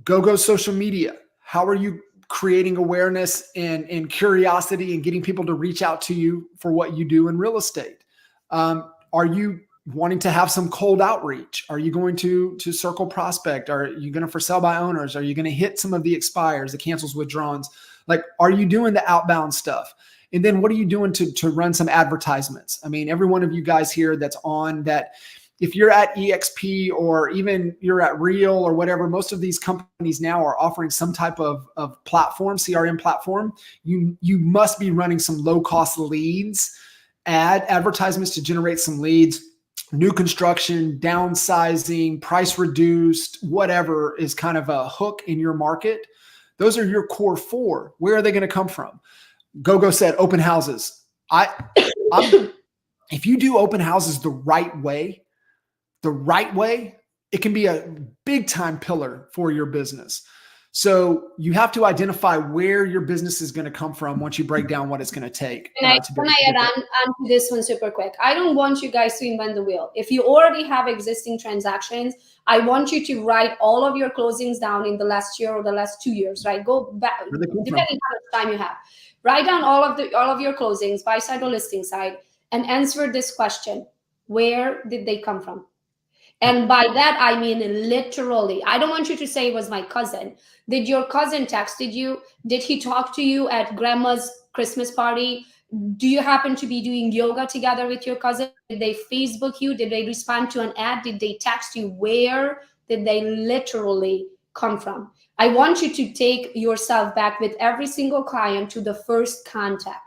Gogo social media. How are you creating awareness and curiosity and getting people to reach out to you for what you do in real estate? Are you wanting to have some cold outreach? Are you going to circle prospect? Are you going to for sale by owners? Are you going to hit some of the expires, the cancels, withdrawals? Like, are you doing the outbound stuff? And then what are you doing to run some advertisements? I mean, every one of you guys here that's on that, if you're at EXP or even you're at Real or whatever, most of these companies now are offering some type of platform, CRM platform. You must be running some low cost leads, advertisements to generate some leads. New construction, downsizing, price reduced, whatever is kind of a hook in your market. Those are your core four. Where are they going to come from? Gogo said open houses. If you do open houses the right way, it can be a big time pillar for your business. So you have to identify where your business is going to come from once you break down what it's going to take. Can I add on to this one super quick? I don't want you guys to invent the wheel. If you already have existing transactions, I want you to write all of your closings down in the last year or the last 2 years, right? Go back, depending on how much time you have. Write down all of your closings, buy side or listing side, and answer this question: where did they come from? And by that, I mean literally. I don't want you to say it was my cousin. Did your cousin texted you? Did he talk to you at grandma's Christmas party? Do you happen to be doing yoga together with your cousin? Did they Facebook you? Did they respond to an ad? Did they text you? Where did they literally come from? I want you to take yourself back with every single client to the first contact.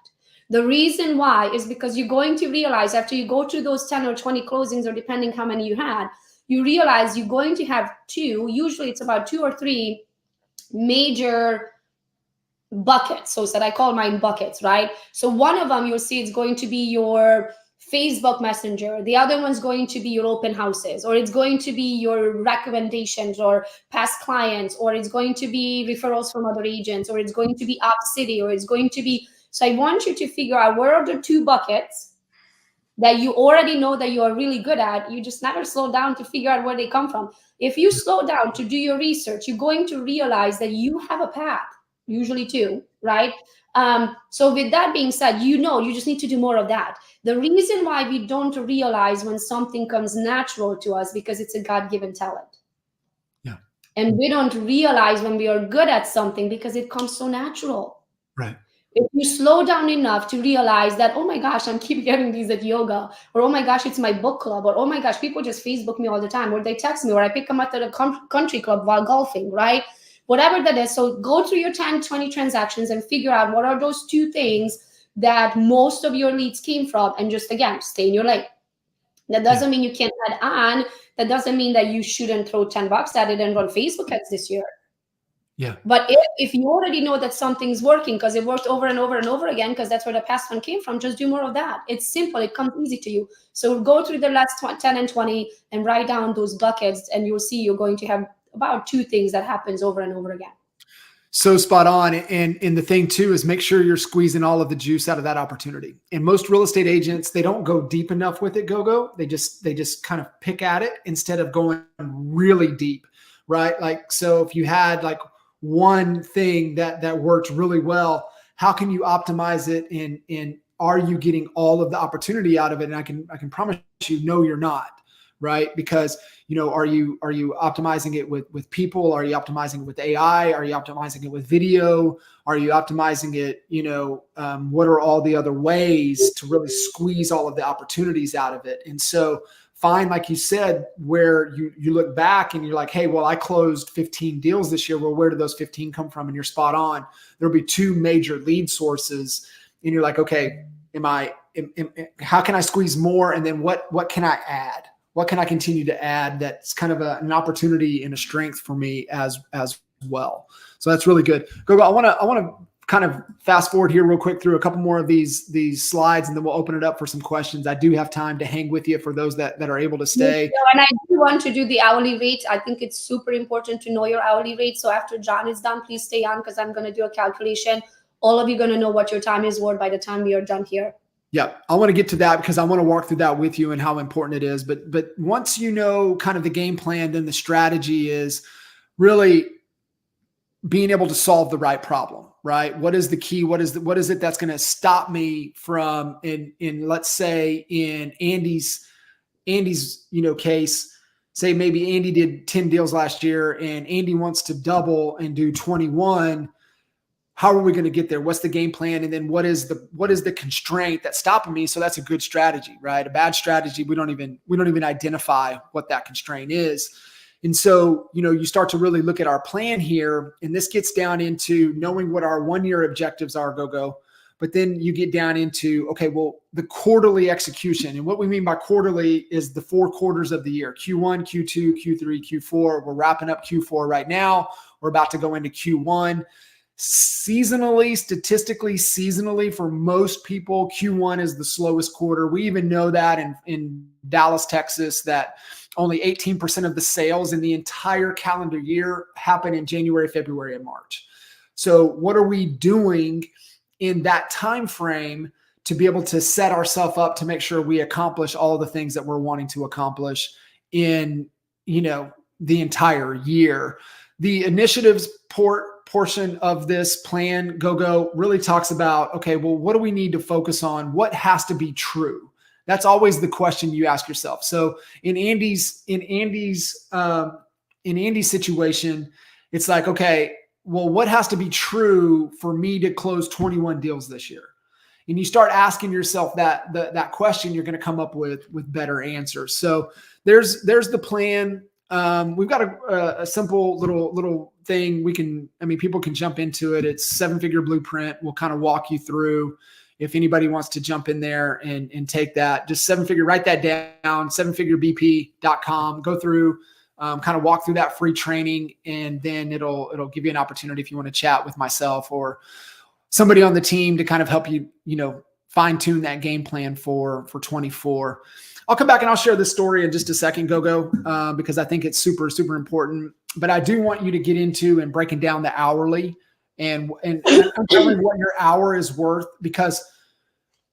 The reason why is because you're going to realize after you go through those 10 or 20 closings, or depending how many you had, you realize you're going to have usually it's about 2 or 3 major buckets. So that I call mine buckets, right? So one of them you'll see it's going to be your Facebook Messenger. The other one's going to be your open houses, or it's going to be your recommendations or past clients, or it's going to be referrals from other agents, or it's going to be Up City, or it's going to be. So I want you to figure out where are the 2 buckets that you already know that you are really good at. You just never slow down to figure out where they come from. If you slow down to do your research, you're going to realize that you have a path, usually 2, right? So with that being said, you just need to do more of that. The reason why we don't realize when something comes natural to us, because it's a God-given talent. Yeah. And we don't realize when we are good at something because it comes so natural. Right. If you slow down enough to realize that, oh my gosh, I'm keep getting these at yoga, or oh my gosh, it's my book club, or oh my gosh, people just Facebook me all the time, or they text me, or I pick them up at a country club while golfing, right? Whatever that is. So go through your 10, 20 transactions and figure out what are those 2 things that most of your leads came from, and just, again, stay in your lane. That doesn't mean you can't add on. That doesn't mean that you shouldn't throw $10 at it and run Facebook ads this year. Yeah. But if you already know that something's working because it worked over and over and over again, because that's where the past one came from, just do more of that. It's simple. It comes easy to you. So go through the last 10 and 20 and write down those buckets, and you'll see you're going to have about 2 things that happens over and over again. So spot on. And the thing too is make sure you're squeezing all of the juice out of that opportunity. And most real estate agents, they don't go deep enough with it, Gogo. They just kind of pick at it instead of going really deep, right? Like, so if you had like one thing that worked really well, how can you optimize it? And are you getting all of the opportunity out of it? And I can promise you, no, you're not, right? Because, are you optimizing it with people? Are you optimizing it with AI? Are you optimizing it with video? Are you optimizing it, what are all the other ways to really squeeze all of the opportunities out of it? And so find, like you said, where you look back and you're like, hey, well, I closed 15 deals this year. Well, where did those 15 come from? And you're spot on. There'll be 2 major lead sources. And you're like, okay, how can I squeeze more? And then what can I add? What can I continue to add that's kind of an opportunity and a strength for me as well? So that's really good. Gogo, I want to kind of fast forward here real quick through a couple more of these slides, and then we'll open it up for some questions. I do have time to hang with you for those that are able to stay. And I do want to do the hourly rate. I think it's super important to know your hourly rate. So after John is done, please stay on, because I'm going to do a calculation. All of you are going to know what your time is worth by the time we are done here. Yeah, I want to get to that because I want to walk through that with you and how important it is. But once you know kind of the game plan, then the strategy is really being able to solve the right problem, right? What is the key? What is it that's going to stop me from in let's say in Andy's case, say maybe Andy did 10 deals last year and Andy wants to double and do 21. How are we going to get there? What's the game plan? And then what is the constraint that's stopping me? So that's a good strategy, right? A bad strategy, we don't even identify what that constraint is. And so, you start to really look at our plan here, and this gets down into knowing what our 1-year objectives are, Gogo. But then you get down into, okay, well, the quarterly execution. And what we mean by quarterly is the 4 quarters of the year, Q1, Q2, Q3, Q4. We're wrapping up Q4 right now. We're about to go into Q1. Statistically, for most people, Q1 is the slowest quarter. We even know that in Dallas, Texas, that only 18% of the sales in the entire calendar year happen in January, February, and March. So what are we doing in that time frame to be able to set ourselves up to make sure we accomplish all the things that we're wanting to accomplish in, the entire year? The initiatives portion of this plan, Gogo, really talks about, okay, well, what do we need to focus on? What has to be true? That's always the question you ask yourself. So in Andy's situation, it's like, okay, well, what has to be true for me to close 21 deals this year? And you start asking yourself that question, you're going to come up with better answers. So there's the plan. We've got a simple little thing people can jump into it. It's 7-figure blueprint. We'll kind of walk you through if anybody wants to jump in there and take that. Just 7-figure, write that down, 7figurebp.com, go through, kind of walk through that free training. And then it'll give you an opportunity if you want to chat with myself or somebody on the team to kind of help you, fine tune that game plan for 24. I'll come back and I'll share this story in just a second, Gogo, because I think it's super, super important. But I do want you to get into and breaking down the hourly and uncovering what your hour is worth, because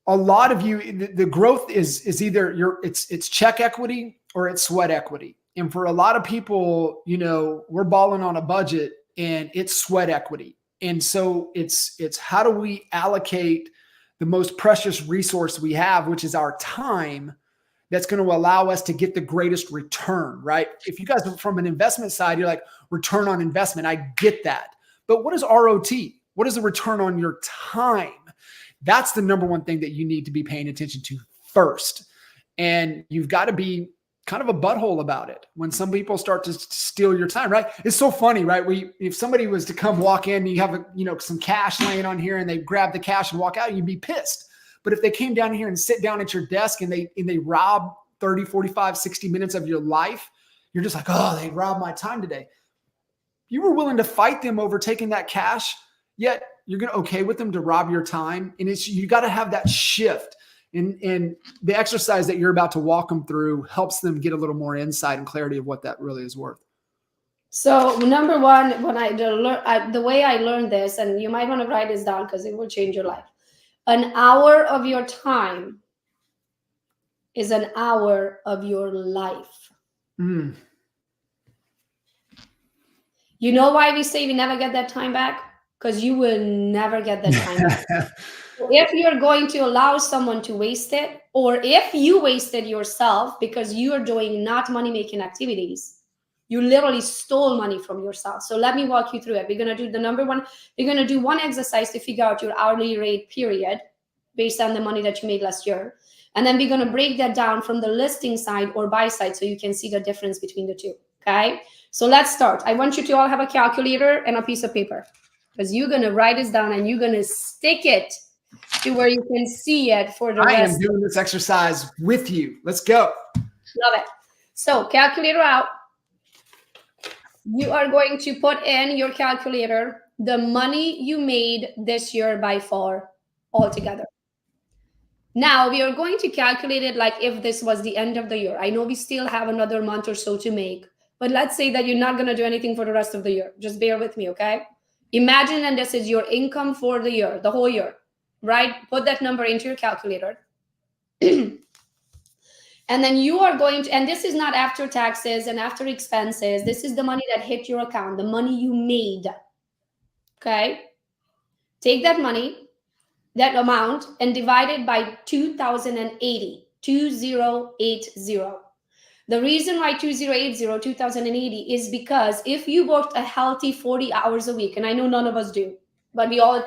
a lot of you, the growth is either it's check equity or it's sweat equity. And for a lot of people, we're balling on a budget and it's sweat equity. And so it's how do we allocate the most precious resource we have, which is our time, that's going to allow us to get the greatest return, right? If you guys are from an investment side, you're like, return on investment. I get that. But what is ROT? What is the return on your time? That's the number one thing that you need to be paying attention to first. And you've got to be kind of a butthole about it when some people start to steal your time, right? It's so funny, right? If somebody was to come walk in, you have some cash laying on here and they grab the cash and walk out, you'd be pissed. But if they came down here and sit down at your desk and they rob 30, 45, 60 minutes of your life, you're just like, oh, they robbed my time today. You were willing to fight them over taking that cash, yet you're going to okay with them to rob your time. And you got to have that shift. And the exercise that you're about to walk them through helps them get a little more insight and clarity of what that really is worth. So number one, when the way I learned this, and you might want to write this down because it will change your life. An hour of your time is an hour of your life. Mm. You know why we say we never get that time back? Because you will never get that time back. If you're going to allow someone to waste it, or if you wasted yourself because you are doing not money-making activities, you literally stole money from yourself. So let me walk you through it. We're going to do the number one. We're going to do one exercise to figure out your hourly rate period based on the money that you made last year. And then we're going to break that down from the listing side or buy side so you can see the difference between the two. Okay. So let's start. I want you to all have a calculator and a piece of paper, because you're going to write this down and you're going to stick it to where you can see it for the rest. I am doing this exercise with you. Let's go. Love it. So calculator out. You are going to put in your calculator the money you made this year by far altogether. Now we are going to calculate it like if this was the end of the year. I know we still have another month or so to make, but let's say that you're not going to do anything for the rest of the year. Just bear with me, okay? Imagine that this is your income for the year, the whole year, right? Put that number into your calculator. And then you are going to, and this is not after taxes and after expenses. This is the money that hit your account, the money you made. Okay. Take that money, that amount, and divide it by 2080. 2080. The reason why 2080 is because if you worked a healthy 40 hours a week, and I know none of us do, but we all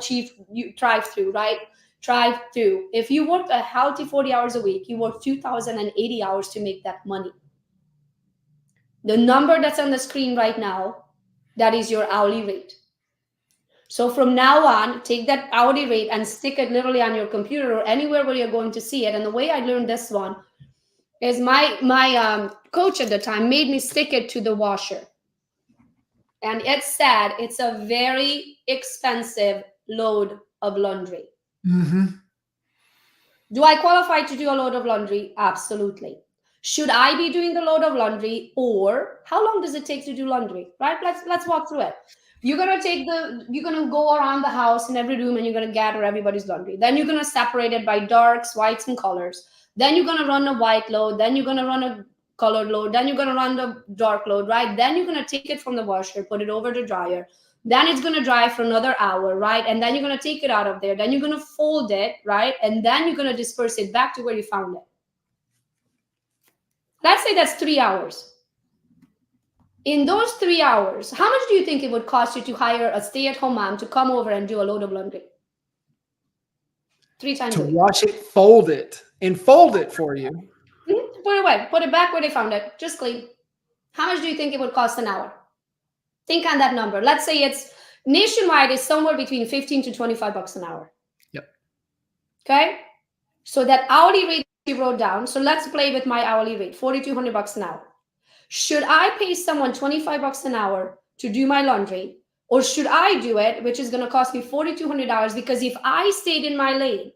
thrive through, right? Thrive through. If you worked a healthy 40 hours a week, you work 2080 hours to make that money. The number that's on the screen right now, that is your hourly rate. So from now on, take that hourly rate and stick it literally on your computer or anywhere where you're going to see it. And the way I learned this one is my coach at the time made me stick it to the washer. And it said it's a very expensive load of laundry. Mm-hmm. Do I qualify to do a load of laundry? Absolutely. Should I be doing the load of laundry, or how long does it take to do laundry? Right? Let's walk through it. You're gonna go around the house in every room and you're gonna gather everybody's laundry. Then you're gonna separate it by darks, whites, and colors. Then you're gonna run a white load. Then you're gonna run a colored load. Then you're gonna run the dark load, right? Then you're gonna take it from the washer, put it over the dryer. Then it's going to dry for another hour, right? And then you're going to take it out of there. Then you're going to fold it, right? And then you're going to disperse it back to where you found it. Let's say that's 3 hours. In those 3 hours, how much do you think it would cost you to hire a stay-at-home mom to come over and do a load of laundry? 3 times to a week. wash it, fold it, and fold it for you. Put it away. Put it back where they found it. Just clean. How much do you think it would cost an hour? Think on that number. Let's say it's nationwide is somewhere between 15 to 25 bucks an hour. Yep. Okay. So that hourly rate you wrote down. So let's play with my hourly rate, 4,200 bucks an hour. Should I pay someone 25 bucks an hour to do my laundry, or should I do it, which is going to cost me $4,200? Because if I stayed in my lane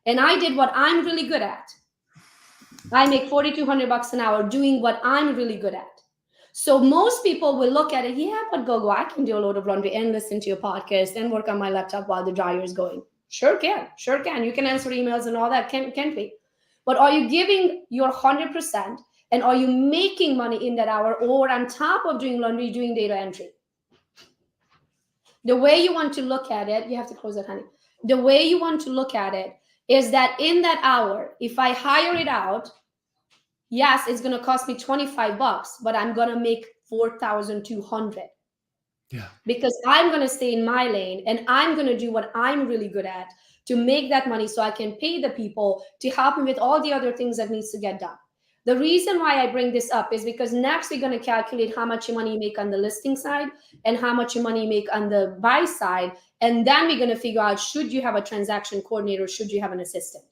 and I did what I'm really good at, I make 4,200 bucks an hour doing what I'm really good at. So most people will look at it, yeah, but Gogo, I can do a load of laundry and listen to your podcast and work on my laptop while the dryer is going. Sure can. You can answer emails and all that, can't we? But are you giving your 100%, and are you making money in that hour, or on top of doing laundry, doing data entry? The way you want to look at it, you have to close that, honey. The way you want to look at it is that in that hour, if I hire it out, yes, it's going to cost me 25 bucks, but I'm going to make 4,200. Yeah. Because I'm going to stay in my lane and I'm going to do what I'm really good at to make that money so I can pay the people to help me with all the other things that needs to get done. The reason why I bring this up is because next we're going to calculate how much money you make on the listing side and how much money you make on the buy side. And then we're going to figure out, should you have a transaction coordinator, should you have an assistant?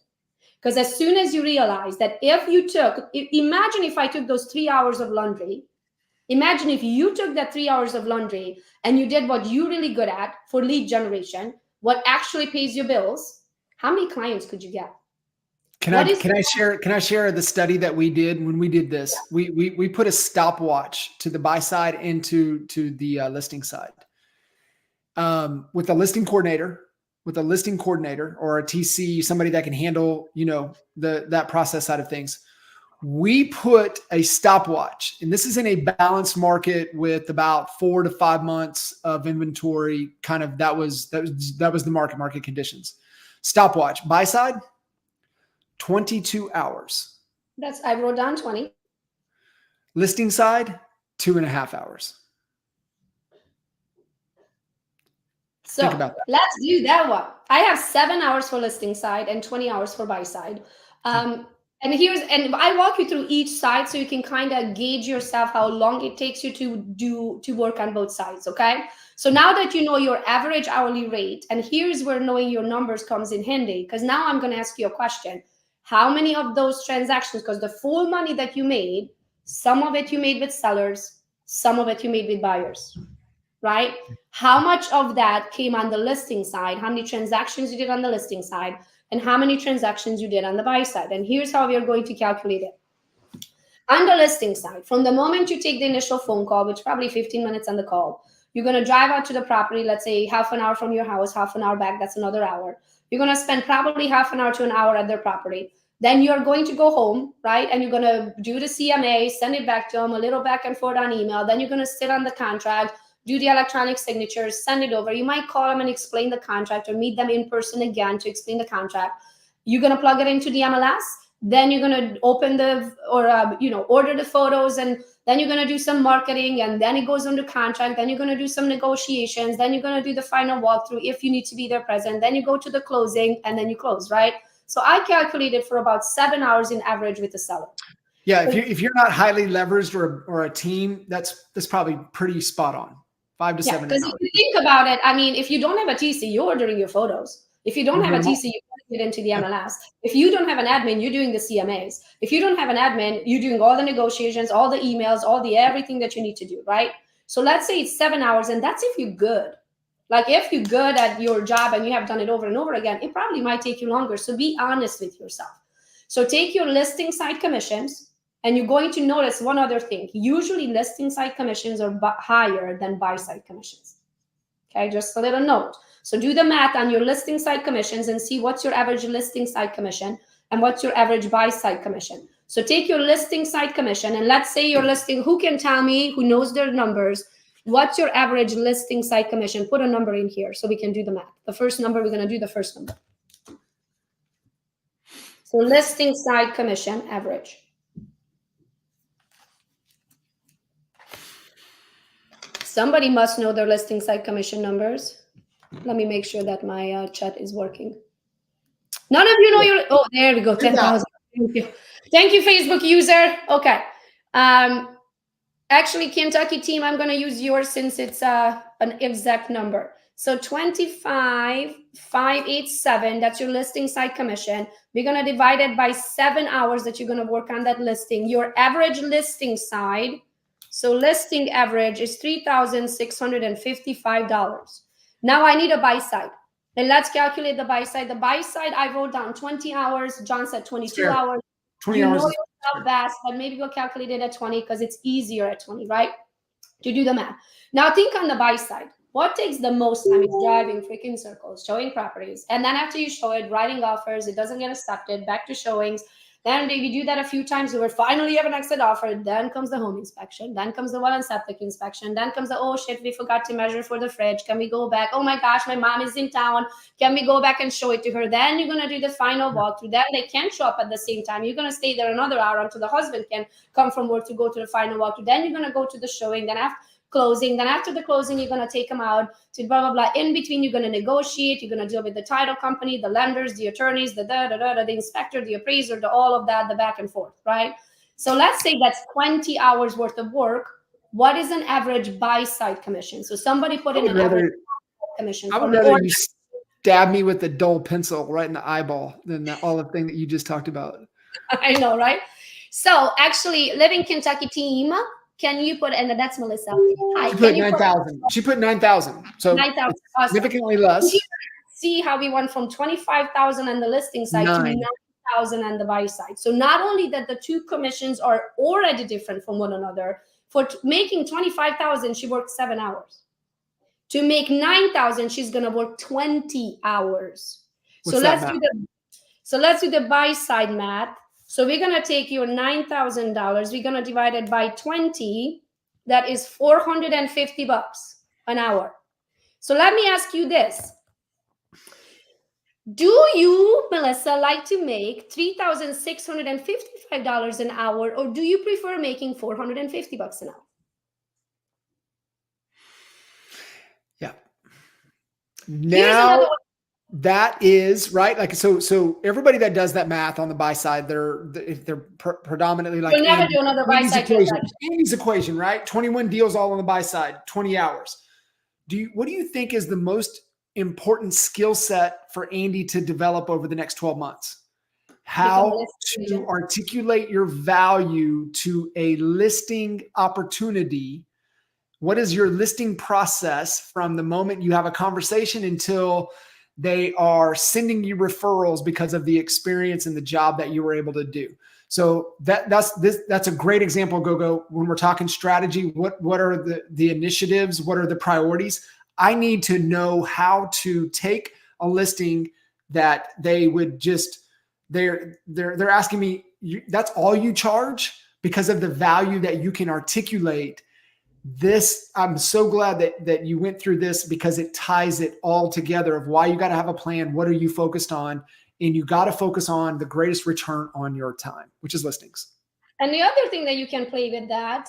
Because as soon as you realize that imagine if I took those 3 hours of laundry, imagine if you took that 3 hours of laundry and you did what you're really good at for lead generation, what actually pays your bills, how many clients could you get? Can I share the study that we did when we did this? Yeah. We put a stopwatch to the buy side and to the listing side. With a listing coordinator or a TC, somebody that can handle, that process side of things. We put a stopwatch, and this is in a balanced market with about 4 to 5 months of inventory. Kind of that was the market conditions. Stopwatch buy side, 22 hours. I wrote down 20. Listing side, 2.5 hours. So think about that. Let's do that one. I have 7 hours for listing side and 20 hours for buy side. And I walk you through each side so you can kind of gauge yourself how long it takes you to work on both sides. Okay. So now that you know your average hourly rate, and here's where knowing your numbers comes in handy, because now I'm going to ask you a question. How many of those transactions, because the full money that you made, some of it you made with sellers, some of it you made with buyers, right? How much of that came on the listing side? How many transactions you did on the listing side? And how many transactions you did on the buy side? And here's how we are going to calculate it. On the listing side, from the moment you take the initial phone call, which is probably 15 minutes on the call, you're going to drive out to the property, let's say half an hour from your house, half an hour back, that's another hour. You're going to spend probably half an hour to an hour at their property. Then you're going to go home, right? And you're going to do the CMA, send it back to them, a little back and forth on email. Then you're going to sit on the contract, do the electronic signatures, send it over. You might call them and explain the contract, or meet them in person again to explain the contract. You're going to plug it into the MLS. Then you're going to open order the photos, and then you're going to do some marketing, and then it goes under contract. Then you're going to do some negotiations. Then you're going to do the final walkthrough if you need to be there present. Then you go to the closing, and then you close, right? So I calculated for about 7 hours in average with the seller. Yeah, if you're not highly leveraged or a team, that's probably pretty spot on. 5 to 7 hours. Because if you think about it, I mean, if you don't have a TC, you're ordering your photos. If you don't have a TC, you're putting it into the MLS. If you don't have an admin, you're doing the CMAs. If you don't have an admin, you're doing all the negotiations, all the emails, everything that you need to do, right? So let's say it's 7 hours, and that's if you're good. Like if you're good at your job and you have done it over and over again, it probably might take you longer. So be honest with yourself. So take your listing side commissions, and you're going to notice one other thing. Usually listing side commissions are higher than buy side commissions. Okay, just a little note. So do the math on your listing side commissions and see what's your average listing side commission and what's your average buy side commission. So take your listing side commission, and let's say your listing, who can tell me, who knows their numbers, what's your average listing side commission? Put a number in here so we can do the math. The first number, we're going to do the first number. So listing side commission average. Somebody must know their listing side commission numbers. Let me make sure that my chat is working. None of you know your, oh, there we go, 10,000. Thank you. Thank you, Facebook user. Okay. Actually, Kentucky team, I'm going to use yours since it's an exact number. So 25,587, that's your listing side commission. We're going to divide it by 7 hours that you're going to work on that listing. Your average listing side, so listing average is $3,655. Now I need a buy side. And let's calculate the buy side. The buy side, I wrote down 20 hours. John said 22 hours. 20 hours. Know yourself best, but maybe we'll calculate it at 20 because it's easier at 20, right? To do the math. Now think on the buy side. What takes the most time? It's driving freaking circles, showing properties. And then after you show it, writing offers, it doesn't get accepted, back to showings. Then if you do that a few times, we finally have an exit offer. Then comes the home inspection. Then comes the well and septic inspection. Then comes the, oh shit, we forgot to measure for the fridge. Can we go back? Oh my gosh, my mom is in town. Can we go back and show it to her? Then you're going to do the final walkthrough. Then they can't show up at the same time. You're going to stay there another hour until the husband can come from work to go to the final walkthrough. Then you're going to go to the showing. Then after closing, then after the closing, you're going to take them out to blah, blah, blah. In between, you're going to negotiate. You're going to deal with the title company, the lenders, the attorneys, the inspector, the appraiser, all of that, the back and forth, right? So let's say that's 20 hours worth of work. What is an average buy side commission? So somebody put in an average commission. I would rather you stab me with a dull pencil right in the eyeball than all the thing that you just talked about. I know, right? So actually, Living Kentucky team, can you put, and that's Melissa. Hi, she put 9,000. She put 9,000. So 9,000. Awesome. Significantly less. See how we went from 25,000 on the listing side to 9,000 on the buy side. So not only that the two commissions are already different from one another, for making 25,000, she worked 7 hours. To make 9,000, she's going to work 20 hours. So let's do the buy side math. So we're going to take your $9,000. We're going to divide it by 20. That is $450 an hour. So let me ask you this. Do you, Melissa, like to make $3,655 an hour, or do you prefer making $450 an hour? Yeah. Now that is right. Like, so everybody that does that math on the buy side, they're predominantly like, you'll never do another buy side equation. Andy's equation, right? 21 deals all on the buy side, 20 hours. What do you think is the most important skill set for Andy to develop over the next 12 months? How to articulate your value to a listing opportunity. What is your listing process from the moment you have a conversation until they are sending you referrals because of the experience and the job that you were able to do? So that's a great example, Gogo. When we're talking strategy, what are the initiatives? What are the priorities? I need to know how to take a listing that they would just, they're asking me, that's all you charge because of the value that you can articulate I'm so glad that you went through this, because it ties it all together of why you got to have a plan. What are you focused on? And you got to focus on the greatest return on your time, which is listings. And the other thing that you can play with that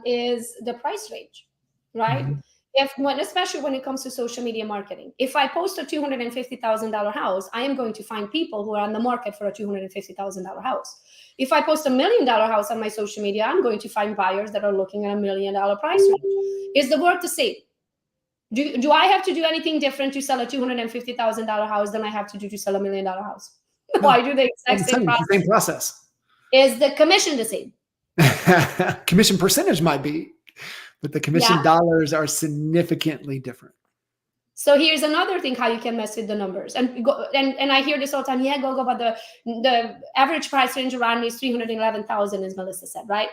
is the price range, right? Mm-hmm. Especially when it comes to social media marketing. If I post a $250,000 house, I am going to find people who are on the market for a $250,000 house. If I post $1 million house on my social media, I'm going to find buyers that are looking at $1 million price range. Is the work the same? Do I have to do anything different to sell a $250,000 house than I have to do to sell $1 million house? No, I do the exact same process. Same process. Is the commission the same? Commission percentage might be, but the commission dollars are significantly different. So here's another thing how you can mess with the numbers. And I hear this all the time. Yeah, Gogo, but the average price range around me is 311,000, as Melissa said, right?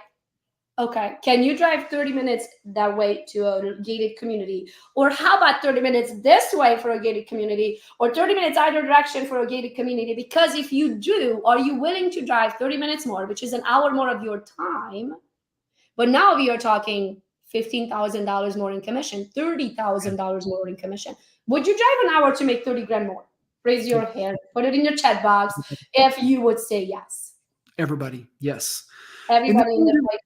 Okay. Can you drive 30 minutes that way to a gated community? Or how about 30 minutes this way for a gated community? Or 30 minutes either direction for a gated community? Because if you do, are you willing to drive 30 minutes more, which is an hour more of your time? But now we are talking $15,000 more in commission, $30,000 more in commission. Would you drive an hour to make 30 grand more? Raise your hand, put it in your chat box if you would say yes. Everybody, yes. Everybody in the right.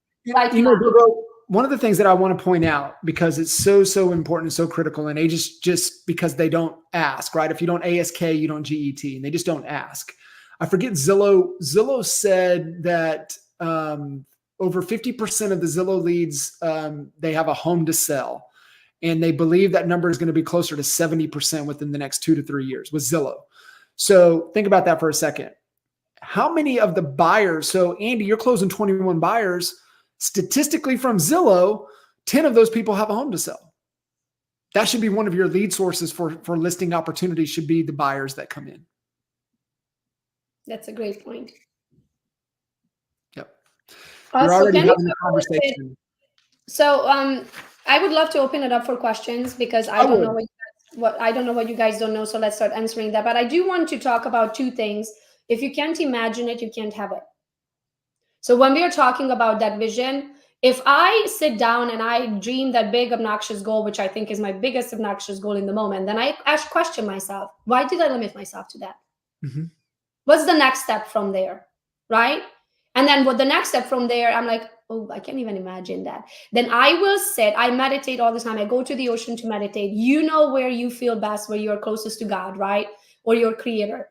Gogo, one of the things that I want to point out, because it's so important and so critical, and agents just because they don't ask, right? If you don't ASK, you don't GET, and they just don't ask. I forget Zillow said that over 50% of the Zillow leads, they have a home to sell. And they believe that number is going to be closer to 70% within the next 2 to 3 years with Zillow. So think about that for a second. How many of the buyers, so Andy, you're closing 21 buyers, statistically from Zillow, 10 of those people have a home to sell. That should be one of your lead sources for listing opportunities, should be the buyers that come in. That's a great point. Yep. You're already having a conversation. So I would love to open it up for questions, because I don't know what you guys don't know. So let's start answering that. But I do want to talk about two things. If you can't imagine it, you can't have it. So when we are talking about that vision, if I sit down and I dream that big, obnoxious goal, which I think is my biggest obnoxious goal in the moment, then I question myself, why did I limit myself to that? Mm-hmm. What's the next step from there, right? And then what the next step from there, I'm like, oh, I can't even imagine that. Then I will sit, I meditate all the time. I go to the ocean to meditate. You know where you feel best, where you're closest to God, right? Or your creator.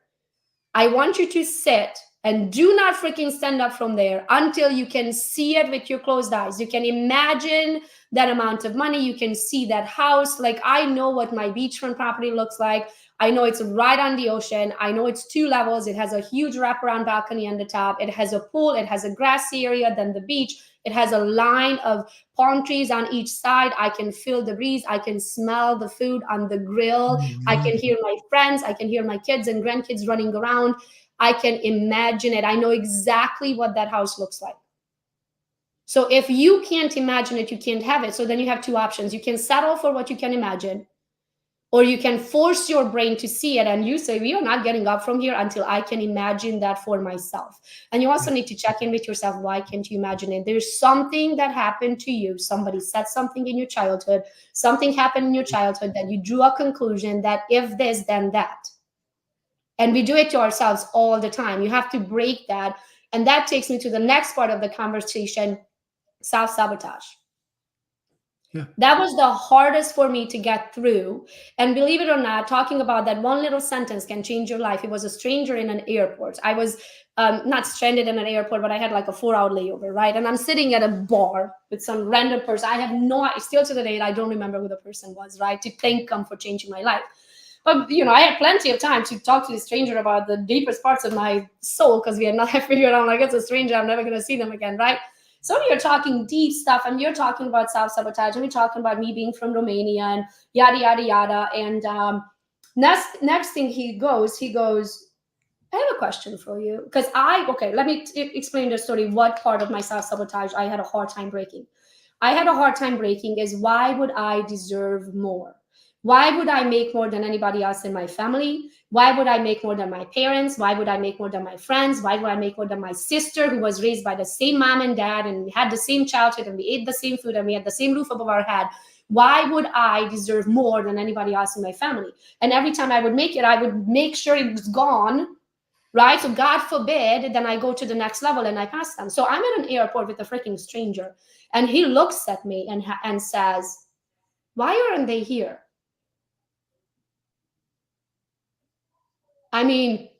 I want you to sit and do not freaking stand up from there until you can see it with your closed eyes. You can imagine that amount of money. You can see that house. Like, I know what my beachfront property looks like. I know it's right on the ocean. I know it's 2 levels. It has a huge wraparound balcony on the top. It has a pool. It has a grassy area, then the beach. It has a line of palm trees on each side. I can feel the breeze. I can smell the food on the grill. Mm-hmm. I can hear my friends. I can hear my kids and grandkids running around. I can imagine it. I know exactly what that house looks like. So if you can't imagine it, you can't have it. So then you have 2 options. You can settle for what you can imagine, or you can force your brain to see it. And you say, we are not getting up from here until I can imagine that for myself. And you also need to check in with yourself. Why can't you imagine it? There's something that happened to you. Somebody said something in your childhood. Something happened in your childhood that you drew a conclusion that if this, then that. And we do it to ourselves all the time. You have to break that. And that takes me to the next part of the conversation, self-sabotage. Yeah. That was the hardest for me to get through. And believe it or not, talking about that one little sentence can change your life. It was a stranger in an airport. I was not stranded in an airport, but I had like a 4-hour layover, right? And I'm sitting at a bar with some random person. I have still to the date, I don't remember who the person was, right? To thank them for changing my life. But, I had plenty of time to talk to the stranger about the deepest parts of my soul, because we had not figured out, like, it's a stranger, I'm never going to see them again, right? So we are talking deep stuff, and we are talking about self-sabotage, and we're talking about me being from Romania and yada, yada, yada. And next thing he goes, I have a question for you. Because let me explain the story. What part of my self-sabotage I had a hard time breaking? I had a hard time breaking is, why would I deserve more? Why would I make more than anybody else in my family? Why would I make more than my parents? Why would I make more than my friends? Why would I make more than my sister, who was raised by the same mom and dad, and we had the same childhood, and we ate the same food, and we had the same roof above our head? Why would I deserve more than anybody else in my family? And every time I would make it, I would make sure it was gone, right? So God forbid, then I go to the next level and I pass them. So I'm at an airport with a freaking stranger, and he looks at me and says, why aren't they here? I mean,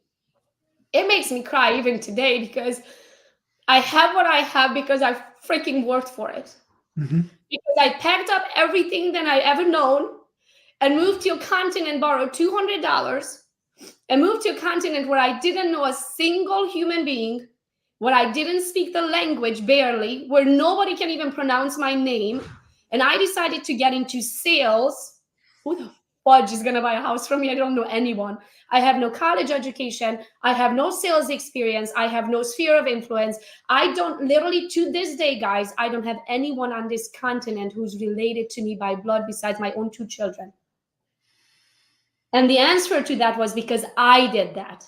it makes me cry even today, because I have what I have because I freaking worked for it. Mm-hmm. Because I packed up everything that I ever known and moved to a continent, borrowed $200, and moved to a continent where I didn't know a single human being, where I didn't speak the language barely, where nobody can even pronounce my name. And I decided to get into sales. Who the fudge is going to buy a house from me? I don't know anyone. I have no college education. I have no sales experience. I have no sphere of influence. I don't, literally to this day, guys, I don't have anyone on this continent who's related to me by blood besides my own 2 children. And the answer to that was because I did that.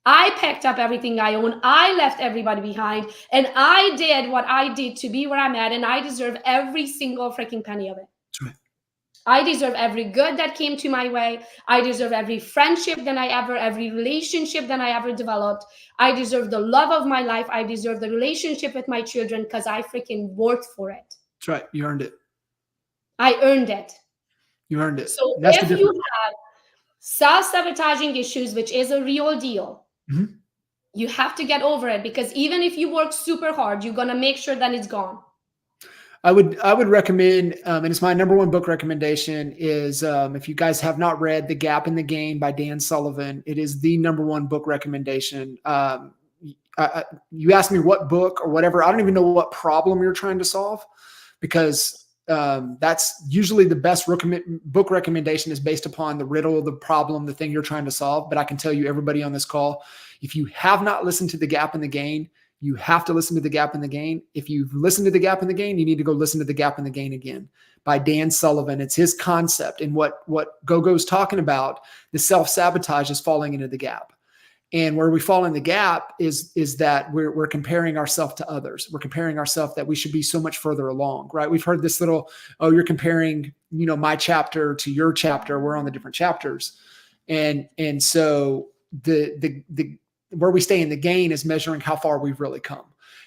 I packed up everything I own. I left everybody behind, and I did what I did to be where I'm at, and I deserve every single freaking penny of it. That's right. I deserve every good that came to my way. I deserve every friendship every relationship that I ever developed. I deserve the love of my life. I deserve the relationship with my children because I freaking worked for it. That's right. You earned it. I earned it. You earned it. So if you have self-sabotaging issues, which is a real deal, mm-hmm. you have to get over it, because even if you work super hard, you're going to make sure that it's gone. I would recommend, and it's my number 1 book recommendation, is if you guys have not read The Gap in the Gain by Dan Sullivan, it is the number 1 book recommendation. You asked me what book or whatever, I don't even know what problem you're trying to solve, because that's usually the best book recommendation is based upon the riddle, the problem, the thing you're trying to solve. But I can tell you, everybody on this call, if you have not listened to The Gap in the Gain, you have to listen to The Gap in the Gain. If you've listened to The Gap in the Gain, you need to go listen to The Gap in the Gain again by Dan Sullivan. It's his concept. And what Gogo's talking about, the self-sabotage is falling into the gap. And where we fall in the gap is that we're comparing ourselves to others. We're comparing ourselves that we should be so much further along, right? We've heard this little, oh, you're comparing, my chapter to your chapter. We're on the different chapters. And so the where we stay in the gain is measuring how far we've really come.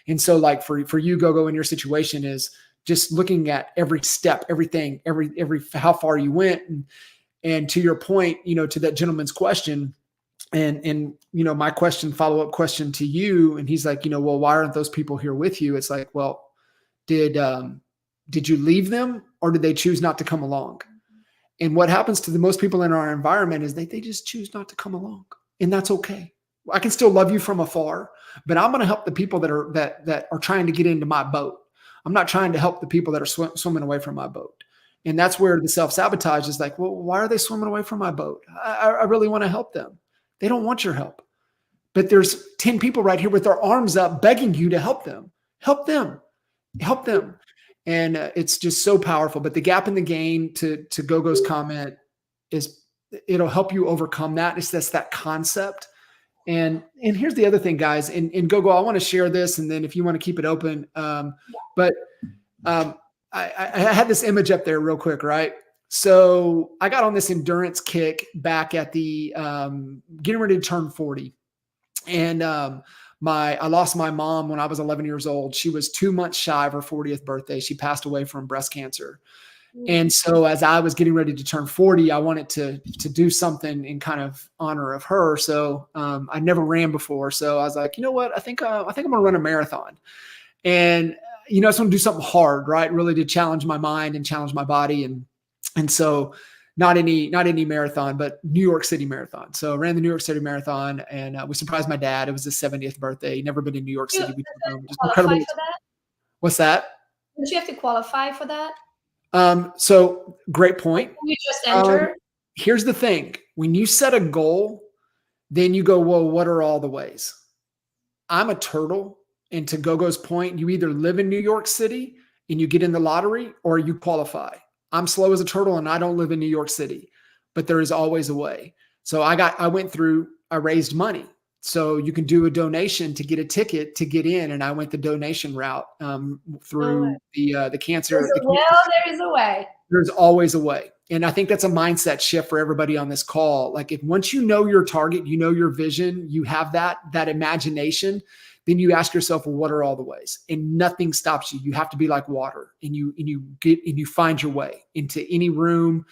And so like for you, Gogo, in your situation is just looking at every step, everything, every how far you went. And to your point, to that gentleman's question, and my follow-up question to you, and he's like, well, why aren't those people here with you? It's like, well, did you leave them, or did they choose not to come along? And what happens to the most people in our environment is they just choose not to come along, and that's okay. I can still love you from afar, but I'm going to help the people that are trying to get into my boat. I'm not trying to help the people that are swimming away from my boat. And that's where the self-sabotage is like, well, why are they swimming away from my boat? I really want to help them. They don't want your help. But there's 10 people right here with their arms up begging you to help them. Help them. Help them. And it's just so powerful. But The Gap in the Gain, to Gogo's comment, is it'll help you overcome that. It's just that concept. And here's the other thing, guys. And Gogo, I want to share this, and then if you want to keep it open. But I had this image up there real quick, right? So I got on this endurance kick back at the getting ready to turn 40. And I lost my mom when I was 11 years old. She was 2 months shy of her 40th birthday. She passed away from breast cancer. And so as I was getting ready to turn 40, I wanted to do something in kind of honor of her. So I never ran before. So I was like, you know what? I think I'm going to run a marathon. And, I just want to do something hard, right? Really to challenge my mind and challenge my body. And so not any marathon, but New York City Marathon. So I ran the New York City Marathon, and we surprised my dad. It was his 70th birthday. He'd never been in New York City. Just incredible. For that? What's that? Did you have to qualify for that? So great point. You just enter. Here's the thing. When you set a goal, then you go, well, what are all the ways? I'm a turtle. And to Gogo's point, you either live in New York City and you get in the lottery, or you qualify. I'm slow as a turtle and I don't live in New York City. but there is always a way. So I raised money. So you can do a donation to get a ticket to get in. And I went the donation route through the cancer. There is a way. There's always a way. And I think that's a mindset shift for everybody on this call. Like if once you know your target, you know your vision, you have that imagination, then you ask yourself, well, what are all the ways? And nothing stops you. You have to be like water, and you find your way into any room.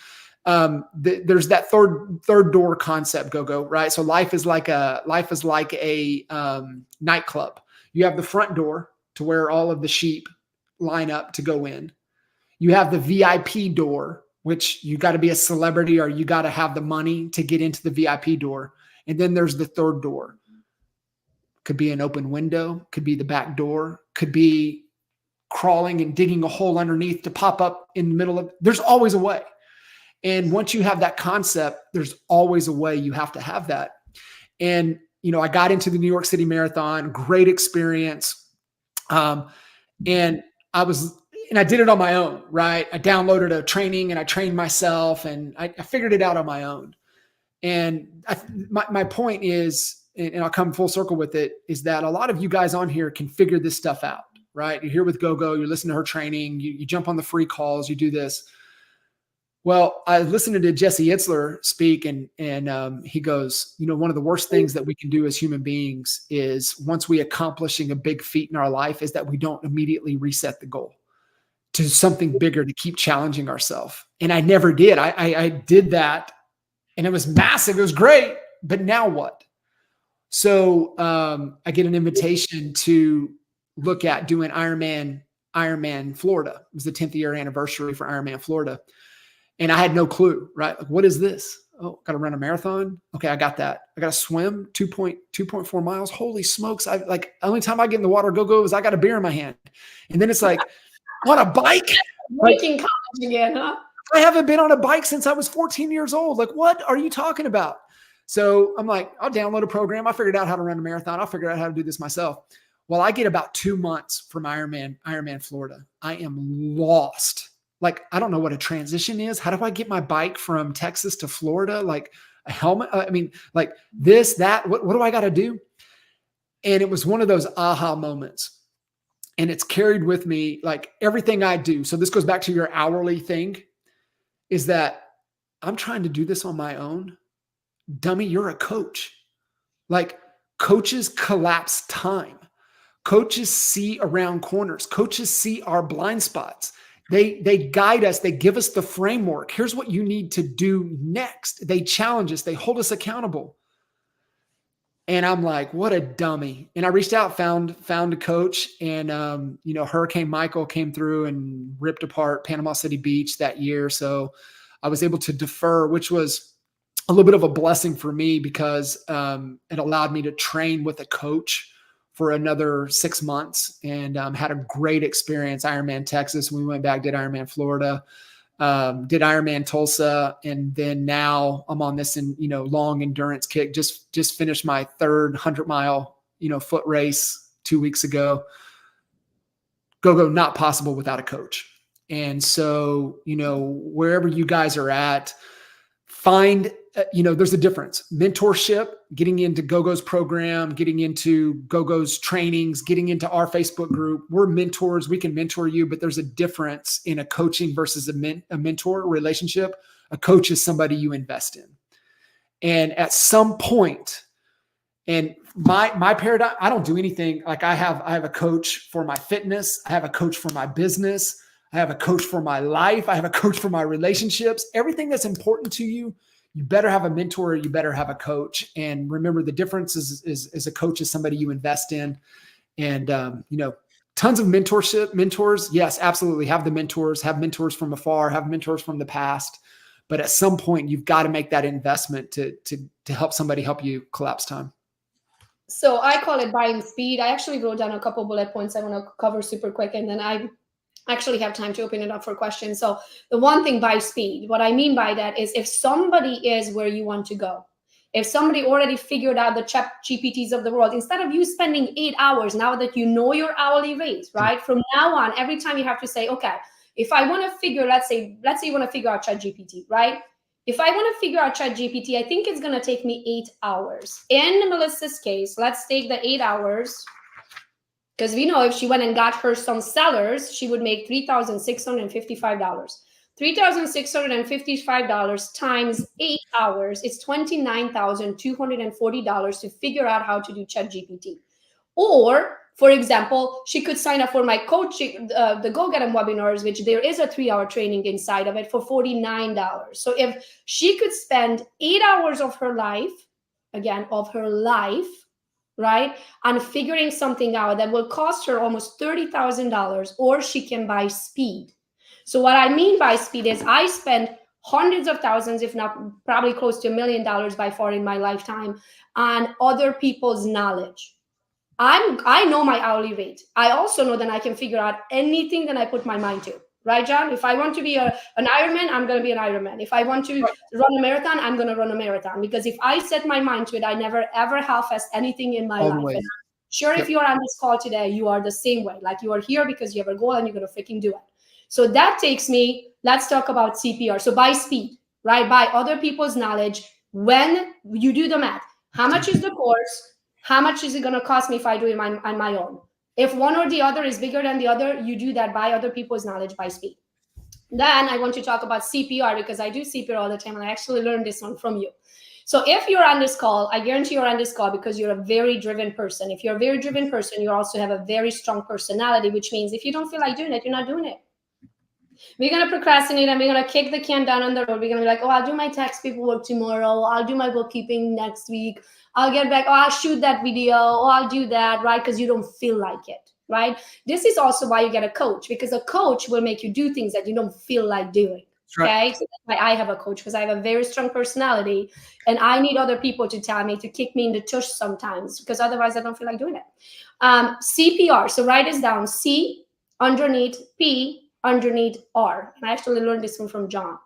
There's that third door concept, Gogo, right? So life is like a nightclub. You have the front door to where all of the sheep line up to go in. You have the VIP door, which you got to be a celebrity or you got to have the money to get into the VIP door. And then there's the third door. Could be an open window, could be the back door, could be crawling and digging a hole underneath to pop up in the middle of. There's always a way. And once you have that concept, there's always a way. You have to have that. And, I got into the New York City Marathon, great experience. And I did it on my own, right? I downloaded a training and I trained myself and I figured it out on my own. And my point is, and I'll come full circle with it, is that a lot of you guys on here can figure this stuff out, right? You're here with Gogo, you're listening to her training, you jump on the free calls, you do this. Well, I listened to Jesse Itzler speak and he goes, one of the worst things that we can do as human beings is once we accomplishing a big feat in our life is that we don't immediately reset the goal to something bigger to keep challenging ourselves. And I never did. I did that and it was massive. It was great. But now what? So I get an invitation to look at doing Ironman Florida. It was the 10th year anniversary for Ironman Florida. And I had no clue, right? Like, what is this? Oh, got to run a marathon. Okay, I got that. I got to swim 2.4 miles. Holy smokes. Only time I get in the water, Gogo, is I got a beer in my hand. And then it's like, on a bike? Breaking college again, huh? I haven't been on a bike since I was 14 years old. Like, what are you talking about? So I'm like, I'll download a program. I figured out how to run a marathon. I'll figure out how to do this myself. Well, I get about 2 months from Ironman Florida. I am lost. Like, I don't know what a transition is. How do I get my bike from Texas to Florida? Like a helmet. I mean, like this, that, what do I got to do? And it was one of those aha moments. And it's carried with me like everything I do. So this goes back to your hourly thing, is that I'm trying to do this on my own. Dummy, you're a coach. Like coaches collapse time. Coaches see around corners. Coaches see our blind spots. They guide us. They give us the framework. Here's what you need to do next. They challenge us. They hold us accountable. And I'm like, what a dummy. And I reached out, found a coach, and Hurricane Michael came through and ripped apart Panama City Beach that year. So I was able to defer, which was a little bit of a blessing for me because it allowed me to train with a coach for another 6 months and had a great experience. Ironman Texas. We went back, did Ironman Florida, did Ironman Tulsa. And then now I'm on this, long endurance kick, just finished my third 100-mile, foot race 2 weeks ago. Gogo, not possible without a coach. And so, wherever you guys are at, find, there's a difference. Mentorship, getting into Gogo's program, getting into Gogo's trainings, getting into our Facebook group. We're mentors. We can mentor you, but there's a difference in a coaching versus a mentor relationship. A coach is somebody you invest in. And at some point, and my paradigm, I don't do anything. Like I have a coach for my fitness. I have a coach for my business. I have a coach for my life. I have a coach for my relationships. Everything that's important to you, you better have a mentor, you better have a coach. And remember, the difference is a coach is somebody you invest in. And, tons of mentors. Yes, absolutely. Have mentors from afar, have mentors from the past. But at some point, you've got to make that investment to help somebody help you collapse time. So I call it buying speed. I actually wrote down a couple bullet points I want to cover super quick. And then I actually have time to open it up for questions. So the one thing, buy speed, what I mean by that is if somebody is where you want to go, if somebody already figured out the ChatGPTs of the world, instead of you spending 8 hours now that you know your hourly rate, right? From now on, every time you have to say, okay, if I want to figure, let's say you want to figure out ChatGPT, right? If I want to figure out ChatGPT, I think it's going to take me 8 hours. In Melissa's case, let's take the 8 hours, because we know if she went and got her some sellers, she would make $3,655. $3,655 times 8 hours is $29,240 to figure out how to do ChatGPT. Or, for example, she could sign up for my coaching, the Go Get 'em webinars, which there is a 3-hour training inside of it for $49. So if she could spend 8 hours of her life, again, right, on figuring something out that will cost her almost $30,000, or she can buy speed. So what I mean by speed is I spend hundreds of thousands, if not probably close to $1 million by far in my lifetime, on other people's knowledge. I know my hourly rate. I also know that I can figure out anything that I put my mind to. Right, John? If I want to be an Ironman, I'm going to be an Ironman. If I want to run a marathon, I'm going to run a marathon. Because if I set my mind to it, I never, ever half-assed anything in my life. And I'm sure if you're on this call today, you are the same way. Like you are here because you have a goal and you're going to freaking do it. So that takes me, let's talk about CPR. So buy speed, right? Buy other people's knowledge. When you do the math, how much is the course? How much is it going to cost me if I do it on my own? If one or the other is bigger than the other, you do that, buy other people's knowledge, by speed. Then I want to talk about CPR, because I do CPR all the time, and I actually learned this one from you. So if you're on this call, I guarantee you're on this call because you're a very driven person. If you're a very driven person, you also have a very strong personality, which means if you don't feel like doing it, you're not doing it. We're going to procrastinate and we're going to kick the can down on the road. We're going to be like, oh, I'll do my tax paperwork tomorrow. I'll do my bookkeeping next week. I'll get back. Oh, I'll shoot that video. Oh, I'll do that, right? Because you don't feel like it, right? This is also why you get a coach, because a coach will make you do things that you don't feel like doing. Okay, so that's why I have a coach, because I have a very strong personality and I need other people to tell me, to kick me in the tush sometimes, because otherwise I don't feel like doing it. CPR. So write this down. C underneath P underneath R. And I actually learned this one from John.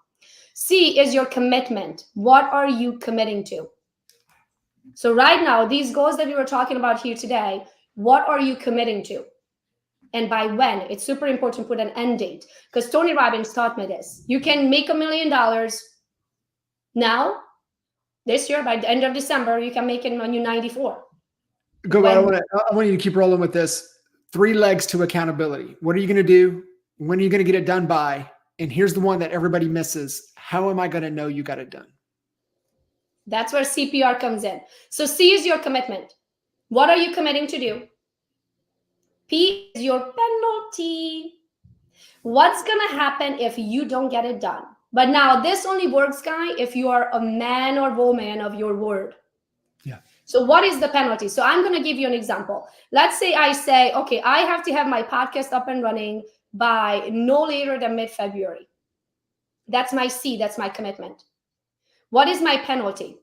C is your commitment. What are you committing to? So right now, these goals that we were talking about here today, what are you committing to? And by when? It's super important to put an end date, because Tony Robbins taught me this. You can make $1 million now, this year, by the end of December, you can make it when you're 94. Go, I want you to keep rolling with this. 3 legs to accountability. What are you going to do? When are you going to get it done by? And here's the one that everybody misses. How am I going to know you got it done? That's where CPR comes in. So C is your commitment. What are you committing to do? P is your penalty. What's going to happen if you don't get it done? But now this only works, guy, if you are a man or woman of your word. Yeah. So what is the penalty? So I'm going to give you an example. Let's say I say, okay, I have to have my podcast up and running by no later than mid-February. That's my C. That's my commitment. What is my penalty?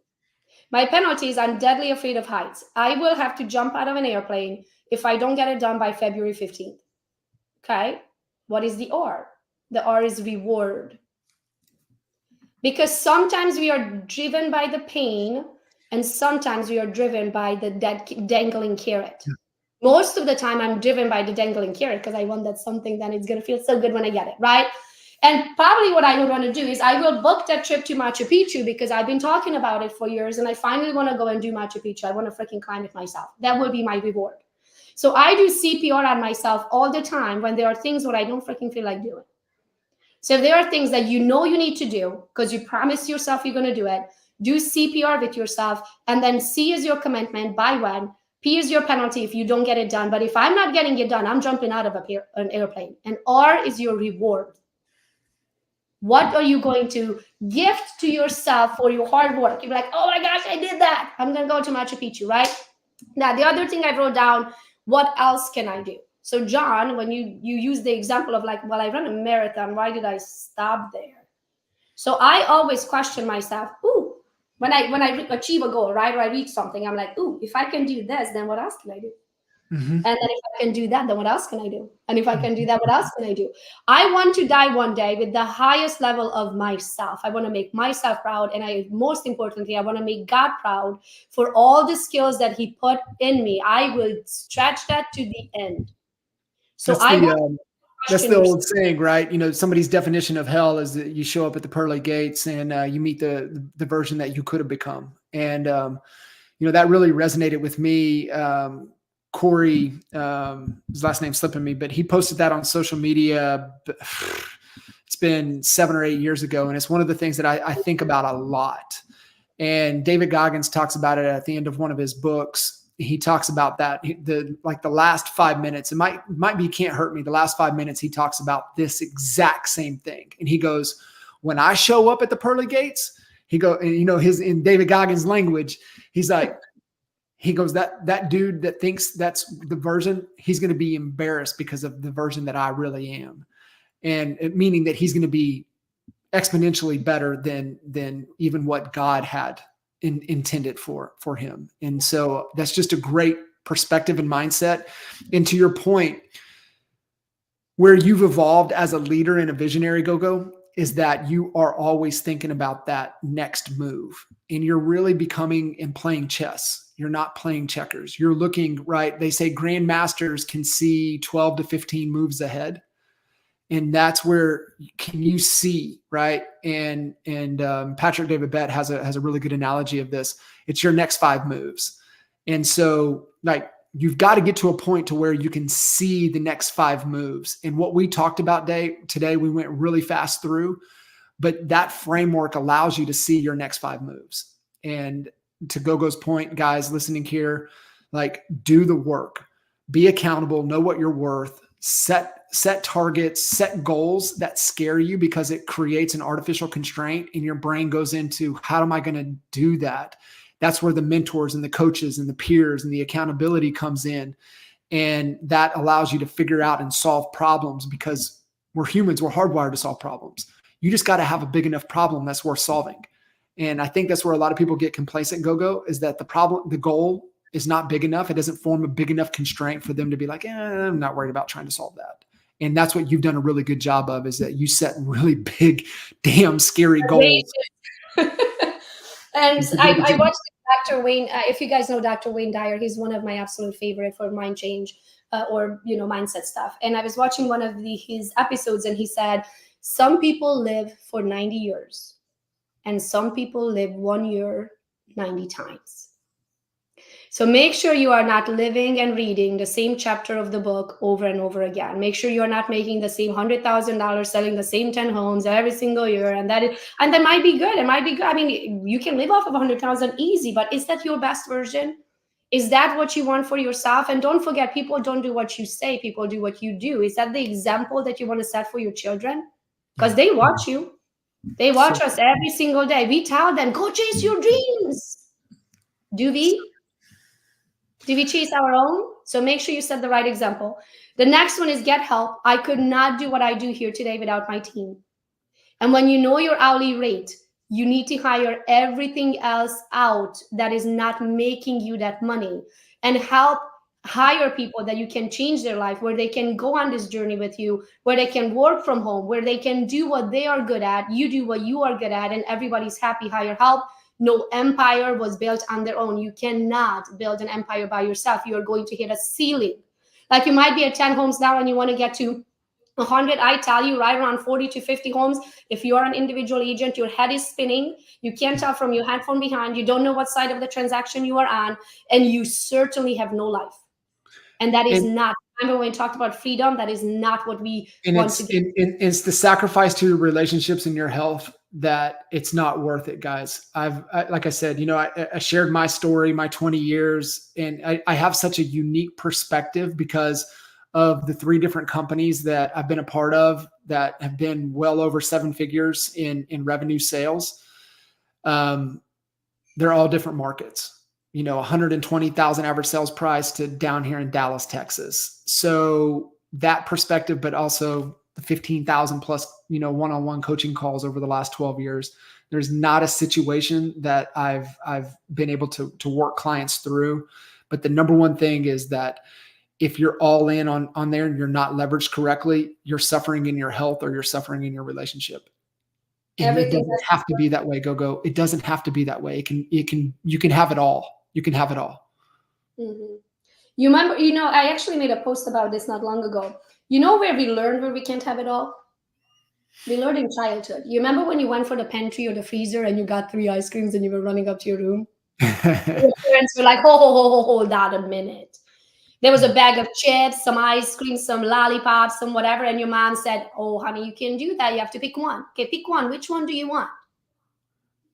My penalty is I'm deadly afraid of heights. I will have to jump out of an airplane if I don't get it done by February 15th. Okay. What is the R? The R is reward. Because sometimes we are driven by the pain and sometimes we are driven by the dangling carrot. Most of the time I'm driven by the dangling carrot because I want that something, then it's going to feel so good when I get it, right? And probably what I would want to do is I will book that trip to Machu Picchu because I've been talking about it for years and I finally want to go and do Machu Picchu. I want to freaking climb it myself. That will be my reward. So I do CPR on myself all the time when there are things where I don't freaking feel like doing. So if there are things that you know you need to do because you promised yourself you're going to do it, do CPR with yourself. And then C is your commitment, by when. P is your penalty if you don't get it done. But if I'm not getting it done, I'm jumping out of an airplane. And R is your reward. What are you going to gift to yourself for your hard work? You're like, oh my gosh, I did that. I'm going to go to Machu Picchu, right? Now, the other thing I wrote down, what else can I do? So John, when you use the example of like, well, I run a marathon, why did I stop there? So I always question myself, ooh, when I achieve a goal, right? Or I reach something, I'm like, ooh, if I can do this, then what else can I do? Mm-hmm. And then if I can do that, then what else can I do? And if I can do that, what else can I do? I want to die one day with the highest level of myself. I want to make myself proud. And most importantly, I want to make God proud for all the skills that he put in me. I will stretch that to the end. So That's the old saying, right? You know, somebody's definition of hell is that you show up at the pearly gates and you meet the version that you could have become. And, you know, that really resonated with me. Corey, his last name's slipping me, but he posted that on social media. It's been 7 or 8 years ago. And it's one of the things that I think about a lot. And David Goggins talks about it at the end of one of his books. He talks about that, the last 5 minutes, it might be Can't Hurt Me. The last 5 minutes, he talks about this exact same thing. And he goes, when I show up at the pearly gates, he go, and you know, in David Goggins' language, he's like, he goes, that dude that thinks that's the version, he's going to be embarrassed because of the version that I really am. And meaning that he's going to be exponentially better than even what God had intended for him. And so that's just a great perspective and mindset. And to your point, where you've evolved as a leader and a visionary, Gogo, is that you are always thinking about that next move, and you're really becoming and playing chess. You're not playing checkers. You're looking, right? They say grandmasters can see 12 to 15 moves ahead. And that's where can you see, right? And Patrick David Bett has a really good analogy of this. It's your next 5 moves. And so like you've got to get to a point to where you can see the next 5 moves. And what we talked about today, we went really fast through, but that framework allows you to see your next 5 moves. And to Gogo's point, guys listening here, like do the work, be accountable, know what you're worth, set targets, set goals that scare you because it creates an artificial constraint and your brain goes into how am I going to do that? That's where the mentors and the coaches and the peers and the accountability comes in. And that allows you to figure out and solve problems because we're humans, we're hardwired to solve problems. You just got to have a big enough problem that's worth solving. And I think that's where a lot of people get complacent, Gogo, is that the goal is not big enough. It doesn't form a big enough constraint for them to be like, I'm not worried about trying to solve that. And that's what you've done a really good job of, is that you set really big, damn scary goals. And I watched Dr. Wayne. If you guys know Dr. Wayne Dyer, he's one of my absolute favorite for mind change or, you know, mindset stuff. And I was watching one of his episodes and he said, some people live for 90 years and some people live 1 year 90 times. So make sure you are not living and reading the same chapter of the book over and over again. Make sure you are not making the same $100,000, selling the same 10 homes every single year. And that might be good. It might be good. I mean, you can live off of 100,000 easy, but is that your best version? Is that what you want for yourself? And don't forget, people don't do what you say. People do what you do. Is that the example that you want to set for your children? Because they watch you. They watch us every single day. We tell them, go chase your dreams. Do we? Do we chase our own? So make sure you set the right example. The next one is get help. I could not do what I do here today without my team. And when you know your hourly rate, you need to hire everything else out that is not making you that money, and help hire people that you can change their life, where they can go on this journey with you, where they can work from home, where they can do what they are good at, you do what you are good at, and everybody's happy. Hire help. No empire was built on their own. You cannot build an empire by yourself. You are going to hit a ceiling. Like you might be at 10 homes now and you want to get to 100. I tell you, right around 40 to 50 homes. If you are an individual agent, your head is spinning. You can't tell from your headphone behind. You don't know what side of the transaction you are on. And you certainly have no life. And that is not, remember when we talked about freedom, that is not what we want to do. It's the sacrifice to your relationships and your health that it's not worth it, guys. Like I said, you know, I shared my story, my 20 years, and I have such a unique perspective because of the 3 different companies that I've been a part of that have been well over 7 figures in revenue sales. They're all different markets. You know, 120,000 average sales price to down here in Dallas, Texas. So that perspective, but also the 15,000 plus, you know, one-on-one coaching calls over the last 12 years. There's not a situation that I've been able to work clients through. But the number one thing is that if you're all in on there and you're not leveraged correctly, you're suffering in your health or you're suffering in your relationship. And it doesn't have to be that way, Gogo. It doesn't have to be that way. You can have it all. You can have it all. Mm-hmm. You remember, I actually made a post about this not long ago. You know where we learned where we can't have it all? We learned in childhood. You remember when you went for the pantry or the freezer and you got 3 ice creams and you were running up to your room? Your parents were like, hold on a minute. There was a bag of chips, some ice cream, some lollipops, some whatever. And your mom said, oh, honey, you can't do that. You have to pick one. Okay, pick one. Which one do you want?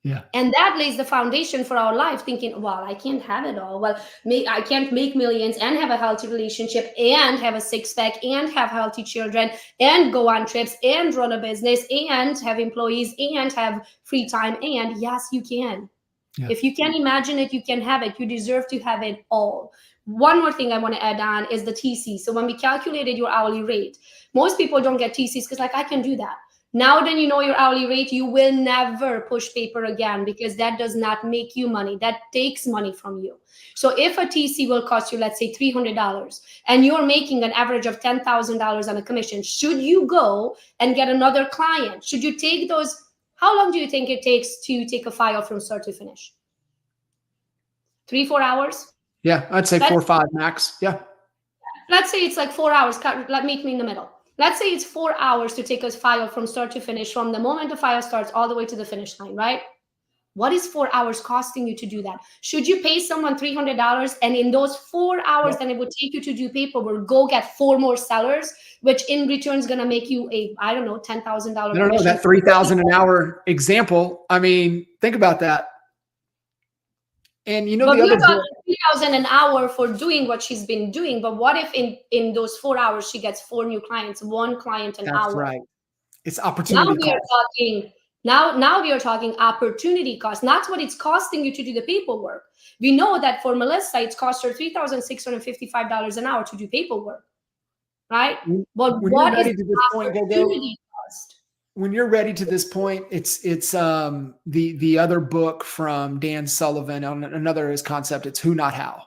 Yeah. And that lays the foundation for our life, thinking, well, I can't have it all. Well, I can't make millions and have a healthy relationship and have a six-pack and have healthy children and go on trips and run a business and have employees and have free time. And yes, you can. Yeah. If you can imagine it, you can have it. You deserve to have it all. One more thing I want to add on is the TC. So when we calculated your hourly rate, most people don't get TCs because I can do that. Now that you know your hourly rate, you will never push paper again because that does not make you money. That takes money from you. So if a TC will cost you, let's say $300, and you're making an average of $10,000 on a commission, should you go and get another client? Should you take those? How long do you think it takes to take a file from start to finish? 3-4 hours? Yeah, I'd say 4 or 5 max. Yeah. Let's say it's like 4 hours. Let meet me in the middle. Let's say it's 4 hours to take a file from start to finish, from the moment the file starts all the way to the finish line, right? What is 4 hours costing you to do that? Should you pay someone $300 and in those 4 hours then it would take you to do paperwork, go get 4 more sellers, which in return is going to make you a, I don't know, $10,000 commission. I don't know, that $3,000 an hour example. I mean, think about that. And you know, but the other $3,000 an hour for doing what she's been doing. But what if in those 4 hours she gets 4 new clients, 1 client an hour? That's right. It's opportunity cost. Now we are talking opportunity cost. Not what it's costing you to do the paperwork. We know that for Melissa, it's cost her $3,655 an hour to do paperwork, right? But what is the opportunity cost? When you're ready to this point, it's the other book from Dan Sullivan on another of his concept. It's Who Not How,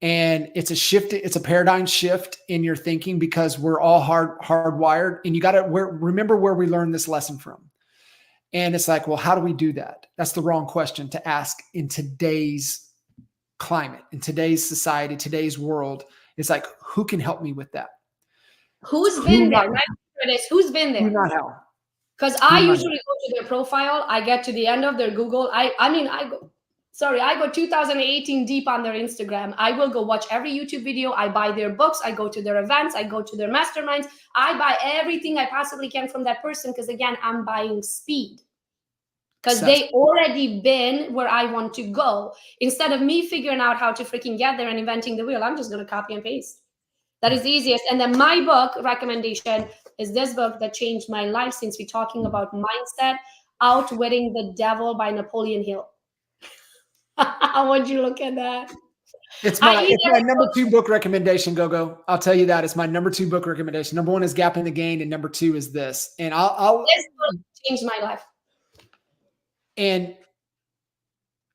and it's a shift. It's a paradigm shift in your thinking because we're all hardwired, and you got to remember where we learned this lesson from. And it's like, well, how do we do that? That's the wrong question to ask in today's climate, in today's society, today's world. It's like, who can help me with that? Who's been there? Who's been there? Who not how? Because I usually go to their profile. I get to the end of their Google. I go 2018 deep on their Instagram. I will go watch every YouTube video. I buy their books. I go to their events. I go to their masterminds. I buy everything I possibly can from that person because, again, I'm buying speed. Because they already been where I want to go. Instead of me figuring out how to freaking get there and inventing the wheel, I'm just going to copy and paste. That is easiest. And then my book recommendation is this book that changed my life since we're talking about mindset, Outwitting the Devil by Napoleon Hill. How would you look at that? It's my number 2 book recommendation, Gogo. I'll tell you that. It's my number 2 book recommendation. Number 1 is Gap in the Gain, and number 2 is this. And this book changed my life. And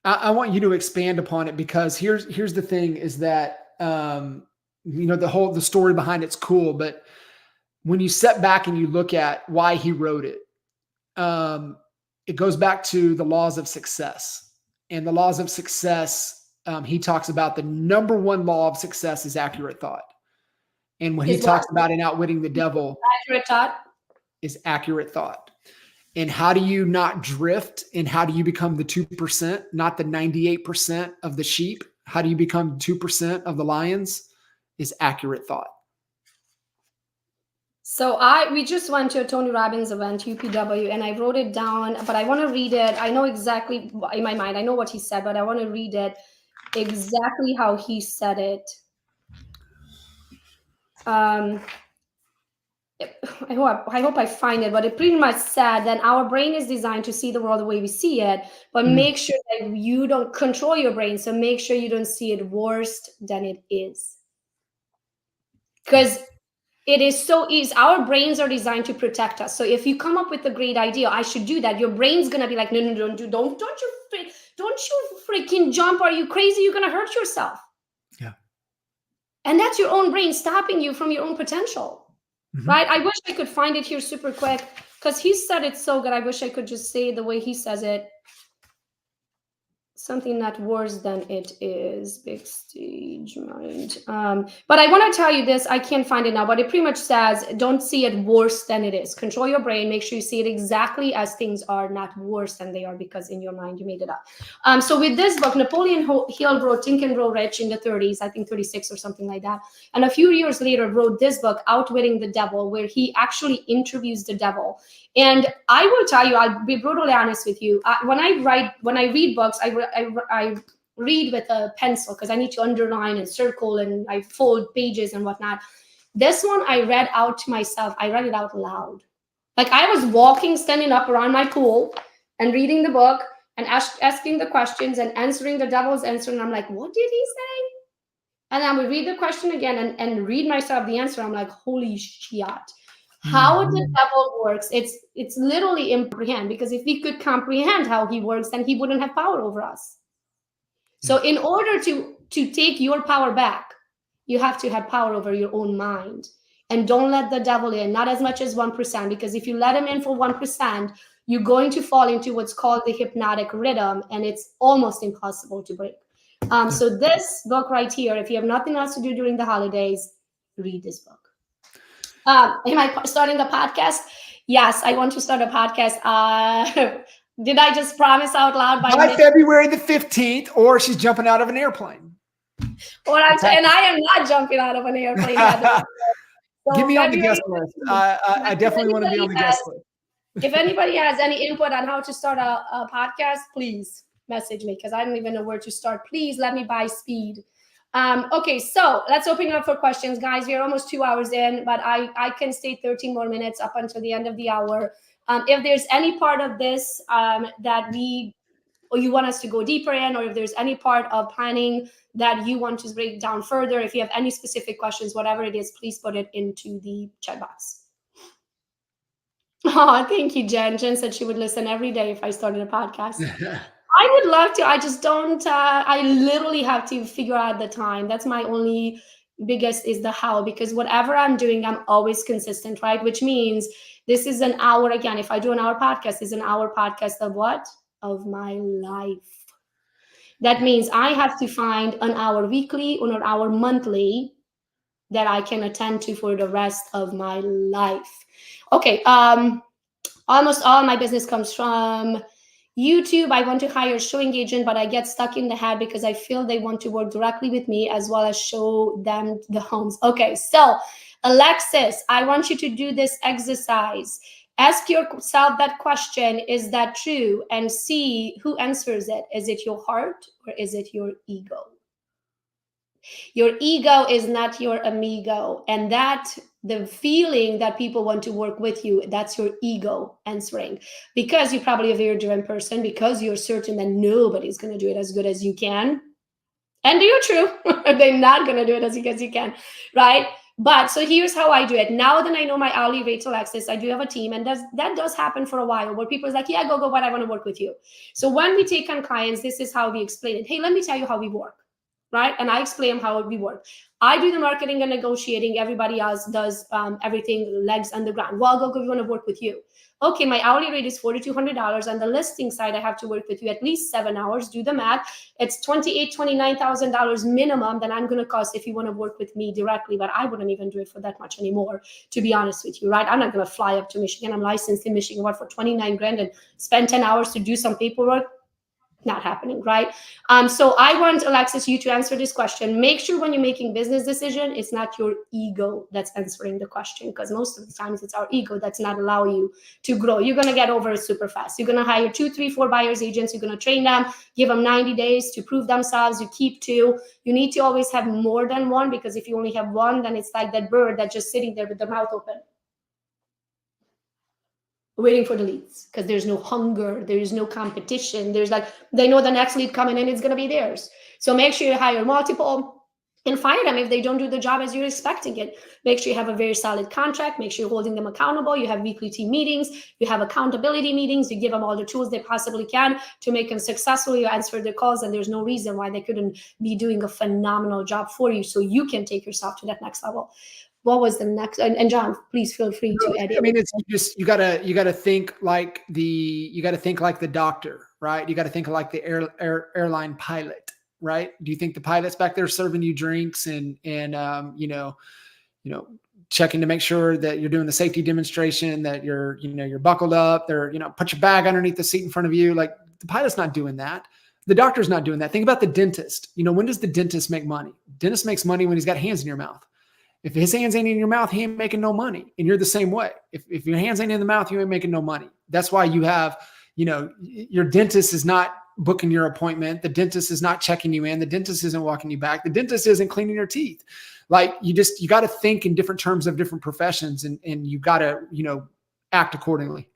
I want you to expand upon it because here's the thing is that you know, the story behind it's cool, but when you step back and you look at why he wrote it, it goes back to the laws of success. And the laws of success, he talks about the number 1 law of success is accurate thought. And when he talks about in Outwitting the Devil, accurate thought is accurate thought. And how do you not drift? And how do you become the 2%, not the 98% of the sheep? How do you become 2% of the lions? Is accurate thought. So we just went to a Tony Robbins event, UPW, and I wrote it down, but I want to read it. I know exactly in my mind, I know what he said, but I want to read it exactly how he said it. I hope I find it, but it pretty much said that our brain is designed to see the world the way we see it, but make sure that you don't control your brain. So make sure you don't see it worse than it is. Because it is so easy. Our brains are designed to protect us. So if you come up with a great idea, I should do that. Your brain's going to be like, no, don't you freaking jump. Are you crazy? You're going to hurt yourself. Yeah. And that's your own brain stopping you from your own potential, right? I wish I could find it here super quick because he said it so good. I wish I could just say it the way he says it. something not worse than it is. Big stage mind. But I want to tell you this. I can't find it now, but it pretty much says, don't see it worse than it is. Control your brain. Make sure you see it exactly as things are, not worse than they are, because in your mind you made it up. So with this book, Napoleon Hill wrote Think and Grow Rich in the 30s, I think 36 or something like that. And a few years later wrote this book, Outwitting the Devil, where he actually interviews the devil. And I will tell you, I'll be brutally honest with you. When I read books, I read with a pencil because I need to underline and circle, and I fold pages and whatnot. This one I read out to myself. I read it out loud. Like I was walking, standing up around my pool and reading the book and asking the questions and answering the devil's answer. And I'm like, what did he say? And I would read the question again and read myself the answer. I'm like, holy shit. How the devil works, it's literally imprehend, because if we could comprehend how he works, then he wouldn't have power over us. So in order to take your power back, you have to have power over your own mind. And don't let the devil in, not as much as 1%, because if you let him in for 1%, you're going to fall into what's called the hypnotic rhythm, and it's almost impossible to break. So this book right here, if you have nothing else to do during the holidays, read this book. Am I starting a podcast? Yes, I want to start a podcast. Did I just promise out loud by February the 15th, or she's jumping out of an airplane? And I am not jumping out of an airplane. So give me on the guest list. I definitely want to be on the guest list. If anybody has any input on how to start a podcast, please message me, because I don't even know where to start. Please let me buy speed. Okay, so let's open it up for questions, guys. We are almost 2 hours in, but I can stay 13 more minutes up until the end of the hour. If there's any part of this that you want us to go deeper in, or if there's any part of planning that you want to break down further, if you have any specific questions, whatever it is, please put it into the chat box. Oh, thank you, Jen. Jen said she would listen every day if I started a podcast. I would love to. I just don't. I literally have to figure out the time. That's my only biggest is the how, because whatever I'm doing, I'm always consistent, right? Which means this is an hour. Again, if I do an hour podcast, is an hour podcast of what? Of my life. That means I have to find an hour weekly or an hour monthly that I can attend to for the rest of my life. Okay. Almost all my business comes from YouTube. I want to hire a showing agent, but I get stuck in the head because I feel they want to work directly with me as well as show them the homes. Okay, so Alexis, I want you to do this exercise. Ask yourself that question, is that true? And see who answers it. Is it your heart or is it your ego? Your ego is not your amigo. And that the feeling that people want to work with you, that's your ego answering, because you're probably a very driven person, because you're certain that nobody's going to do it as good as you can. And you're true. They're not going to do it as good as you can, right? But so here's how I do it. Now that I know my hourly rate, Alexis, I do have a team, and that does happen for a while where people are like, yeah, go, but I want to work with you. So when we take on clients, this is how we explain it. Hey, let me tell you how we work. Right? And I explain how we work. I do the marketing and negotiating. Everybody else does everything, legs on the ground. Well, Gogo, we want to work with you. Okay, my hourly rate is $4,200. On the listing side, I have to work with you at least 7 hours. Do the math. It's $28,000, $29,000 minimum that I'm going to cost if you want to work with me directly. But I wouldn't even do it for that much anymore, to be honest with you, right? I'm not going to fly up to Michigan. I'm licensed in Michigan, for 29 grand and spend 10 hours to do some paperwork. Not happening, right? So I want, Alexis, you to answer this question. Make sure when you're making business decision, it's not your ego that's answering the question, because most of the times it's our ego that's not allow you to grow. You're going to get over it super fast. You're going to hire 2, 3, 4 buyers agents. You're going to train them, give them 90 days to prove themselves. You keep 2. You need to always have more than 1, because if you only have 1, then it's like that bird that's just sitting there with the mouth open, waiting for the leads, because there's no hunger, there is no competition. There's like, they know the next lead coming in, it's going to be theirs. So make sure you hire multiple and fire them if they don't do the job as you're expecting it. Make sure you have a very solid contract. Make sure you're holding them accountable. You have weekly team meetings. You have accountability meetings. You give them all the tools they possibly can to make them successful. You answer their calls, and there's no reason why they couldn't be doing a phenomenal job for you, so you can take yourself to that next level. What was the next? And John, please feel free to edit. I mean, it's just you gotta think like the doctor, right? You got to think of like the airline pilot, right? Do you think the pilot's back there serving you drinks and checking to make sure that you're doing the safety demonstration, that you're buckled up, they're, put your bag underneath the seat in front of you. Like the pilot's not doing that. The doctor's not doing that. Think about the dentist. When does the dentist make money? Dentist makes money when he's got hands in your mouth. If his hands ain't in your mouth, he ain't making no money. And you're the same way. If your hands ain't in the mouth, you ain't making no money. That's why you have, your dentist is not booking your appointment. The dentist is not checking you in. The dentist isn't walking you back. The dentist isn't cleaning your teeth. Like you got to think in different terms of different professions, and you got to, act accordingly.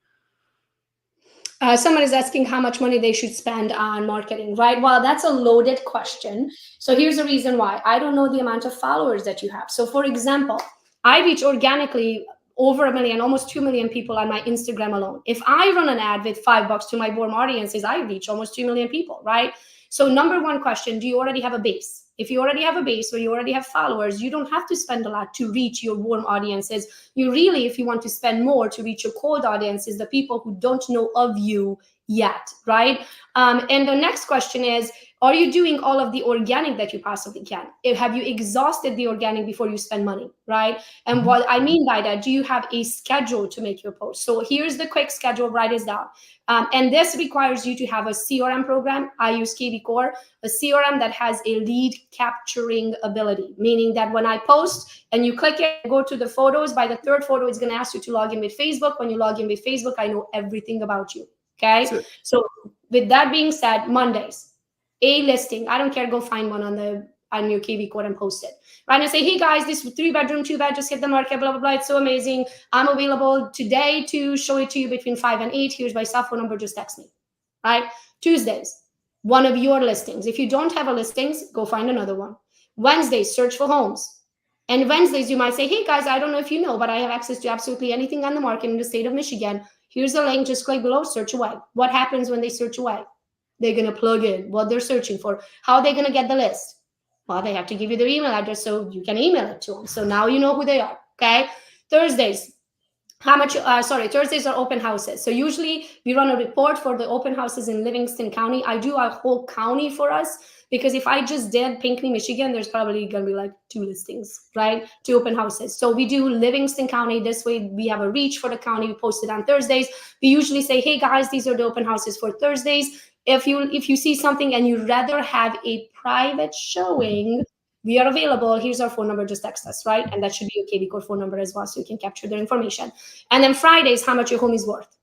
Someone is asking how much money they should spend on marketing, right? Well, that's a loaded question. So here's the reason why. I don't know the amount of followers that you have. So for example, I reach organically over 1 million, almost 2 million people on my Instagram alone. If I run an ad with $5 to my warm audiences, I reach almost 2 million people, right? So number one question, do you already have a base? If you already have a base or you already have followers, you don't have to spend a lot to reach your warm audiences. You really, if you want to spend more to reach your cold audiences, the people who don't know of you yet, right? And the next question is, are you doing all of the organic that you possibly can? Have you exhausted the organic before you spend money, right? And what I mean by that, do you have a schedule to make your post? So here's the quick schedule, write this down. And this requires you to have a CRM program. I use KV Core, a CRM that has a lead capturing ability, meaning that when I post and you click it, go to the photos, by the third photo, it's going to ask you to log in with Facebook. When you log in with Facebook, I know everything about you. Okay. So with that being said, Mondays, a listing. I don't care. Go find one on your KV Core and post it. Right? And say, hey guys, this 3-bedroom, 2-bed just hit the market, blah, blah, blah. It's so amazing. I'm available today to show it to you between 5 and 8. Here's my cell phone number. Just text me. Right? Tuesdays, one of your listings. If you don't have a listings, go find another one. Wednesdays, search for homes. And Wednesdays, you might say, hey guys, I don't know if you know, but I have access to absolutely anything on the market in the state of Michigan. Here's a link. Just click below, search away. What happens when they search away? They're going to plug in what they're searching for. How are they going to get the list? Well, they have to give you their email address so you can email it to them. So now you know who they are. Okay. Thursdays. Thursdays are open houses. So usually we run a report for the open houses in Livingston County. I do a whole county for us because if I just did Pinckney, Michigan, there's probably going to be like 2 listings, right? 2 open houses. So we do Livingston County. This way we have a reach for the county. We post it on Thursdays. We usually say, hey guys, these are the open houses for Thursdays. If you see something and you'd rather have a private showing, we are available. Here's our phone number. Just text us, right? And that should be your KV Core phone number as well, so you can capture their information. And then Fridays, how much your home is worth.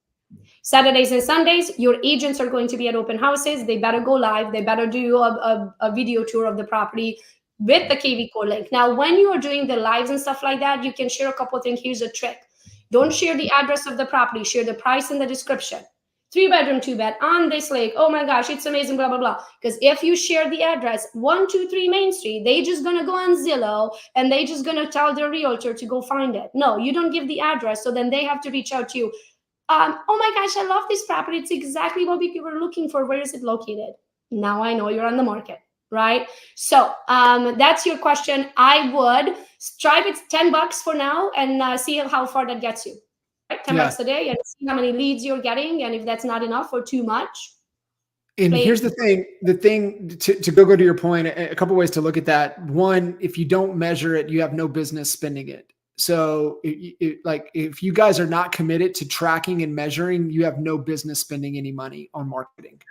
Saturdays and Sundays, your agents are going to be at open houses. They better go live. They better do a video tour of the property with the KV Core link. Now, when you are doing the lives and stuff like that, you can share a couple of things. Here's a trick. Don't share the address of the property. Share the price in the description. 3-bedroom, 2-bed on this lake. Oh my gosh, it's amazing, blah, blah, blah. Because if you share the address, 123 Main Street, they just going to go on Zillow and they just going to tell their realtor to go find it. No, you don't give the address. So then they have to reach out to you. Oh my gosh, I love this property. It's exactly what we were looking for. Where is it located? Now I know you're on the market, right? So that's your question. I would try with $10 for now and see how far that gets you. Right? $10 a day and see how many leads you're getting. And if that's not enough or too much. And here's the thing to go to your point, a couple ways to look at that. One, if you don't measure it, you have no business spending it. So like if you guys are not committed to tracking and measuring, you have no business spending any money on marketing.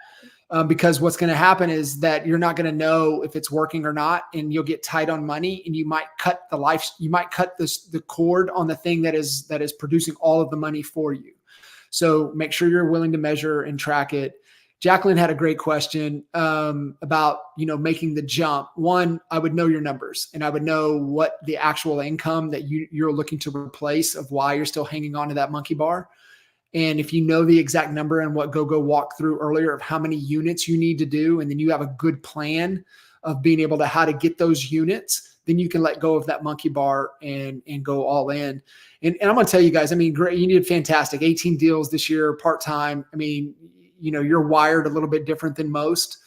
Because what's going to happen is that you're not going to know if it's working or not, and you'll get tight on money, and you might cut the cord on the thing that is producing all of the money for you. So make sure you're willing to measure and track it. Jacqueline had a great question about, making the jump. One, I would know your numbers, and I would know what the actual income that you're looking to replace of why you're still hanging on to that monkey bar. And if you know the exact number and what Gogo walked through earlier of how many units you need to do, and then you have a good plan of being able to how to get those units, then you can let go of that monkey bar and go all in. And I'm going to tell you guys, I mean, great. You did fantastic. 18 deals this year, part-time. I mean, you're wired a little bit different than most.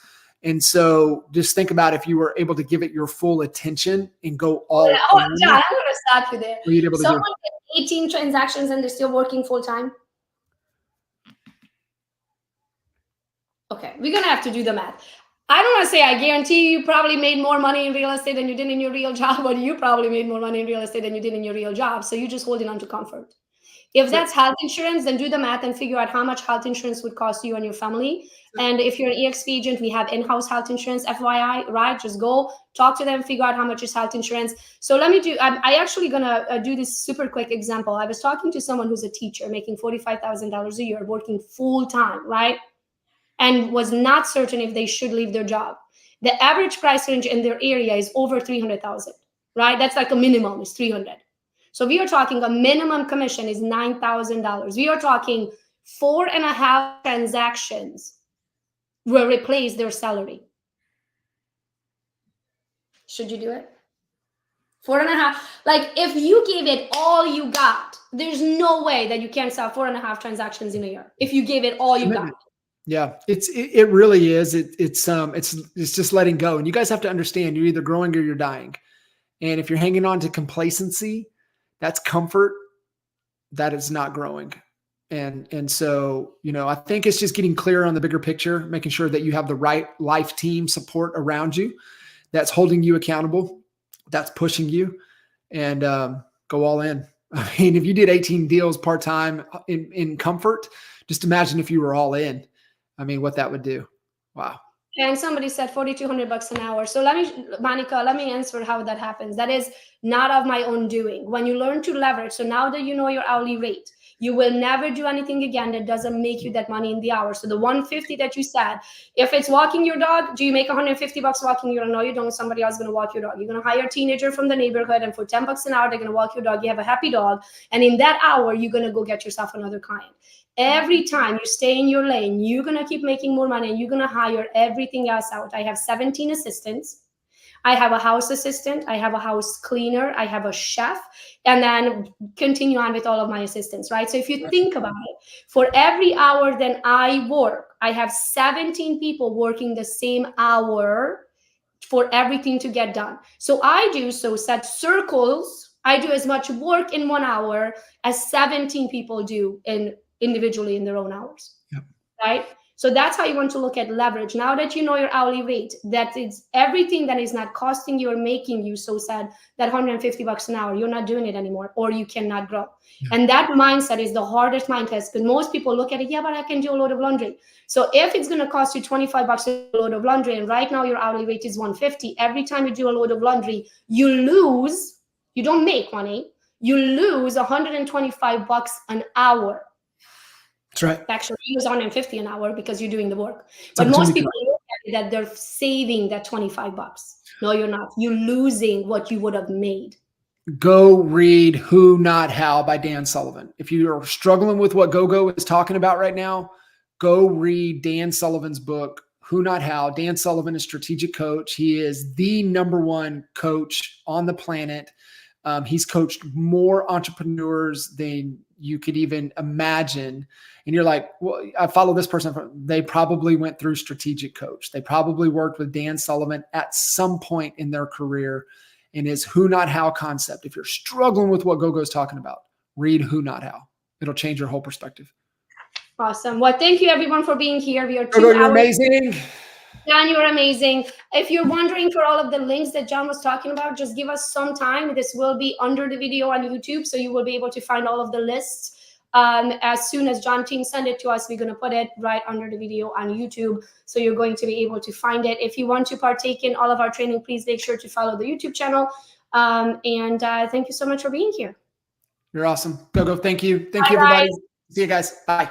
And so just think about if you were able to give it your full attention and go all in. John, I'm going to stop you there. Someone did 18 transactions and they're still working full-time. Okay, we're gonna have to do the math. I don't want to say I guarantee you probably made more money in real estate than you did in your real job, but you probably made more money in real estate than you did in your real job. So you're just holding on to comfort. If that's health insurance, then do the math and figure out how much health insurance would cost you and your family. And if you're an EXP agent, we have in-house health insurance, FYI, right? Just go talk to them, figure out how much is health insurance. So let me do, I actually gonna do this super quick example. I was talking to someone who's a teacher making $45,000 a year, working full time, right? And was not certain if they should leave their job. The average price range in their area is over 300,000, right? That's like a minimum is 300. So we are talking a minimum commission is $9,000. We are talking 4.5 transactions will replace their salary. Should you do it? 4.5. Like if you gave it all you got, there's no way that you can't sell 4.5 transactions in a year. If you gave it all you got. Yeah, it really is. It's just letting go. And you guys have to understand you're either growing or you're dying. And if you're hanging on to complacency, that's comfort, that is not growing. And so, you know, I think it's just getting clear on the bigger picture, making sure that you have the right life team support around you that's holding you accountable, that's pushing you, and go all in. I mean, if you did 18 deals part-time in comfort, just imagine if you were all in. I mean, what that would do. Wow. And somebody said $4,200 an hour. So Monica, let me answer how that happens. That is not of my own doing. When you learn to leverage, so now that you know your hourly rate, you will never do anything again that doesn't make you that money in the hour. So the 150 that you said, if it's walking your dog, do you make $150 walking your dog? No, you don't. Somebody else is going to walk your dog. You're going to hire a teenager from the neighborhood, and for $10 an hour, they're going to walk your dog. You have a happy dog. And in that hour, you're going to go get yourself another client. Every time you stay in your lane, you're going to keep making more money, and you're going to hire everything else out. I have 17 assistants. I have a house assistant. I have a house cleaner. I have a chef, and then continue on with all of my assistants, right? So if you think about it, for every hour that I work, I have 17 people working the same hour for everything to get done. So I do set circles. I do as much work in 1 hour as 17 people do individually in their own hours. Yep. Right? So that's how you want to look at leverage. Now that you know your hourly rate, that it's everything that is not costing you or making you so sad, that $150 an hour, you're not doing it anymore, or you cannot grow. Yeah. And that mindset is the hardest mindset, because most people look at it, yeah, but I can do a load of laundry. So if it's going to cost you $25 a load of laundry, and right now your hourly rate is $150, every time you do a load of laundry, you lose, you don't make money, you lose $125 an hour. That's right. Actually, you lose $150 an hour because you're doing the work. But most people look at it that they're saving that $25. No, you're not. You're losing what you would have made. Go read Who Not How by Dan Sullivan. If you are struggling with what Gogo is talking about right now, go read Dan Sullivan's book, Who Not How. Dan Sullivan is a strategic coach. He is the #1 coach on the planet. He's coached more entrepreneurs than you could even imagine. And you're like, well, I follow this person. They probably went through strategic coach. They probably worked with Dan Sullivan at some point in their career in his Who Not How concept. If you're struggling with what Gogo is talking about, read Who Not How. It'll change your whole perspective. Awesome. Well, thank you everyone for being here. We are 2 Gogo, you're amazing. John, you're amazing. If you're wondering for all of the links that John was talking about, just give us some time. This will be under the video on YouTube, so you will be able to find all of the lists. As soon as John team send it to us, we're going to put it right under the video on YouTube, so you're going to be able to find it. If you want to partake in all of our training, please make sure to follow the YouTube channel. And thank you so much for being here. You're awesome. Gogo, thank you. Thank you, everybody. See you guys. Bye.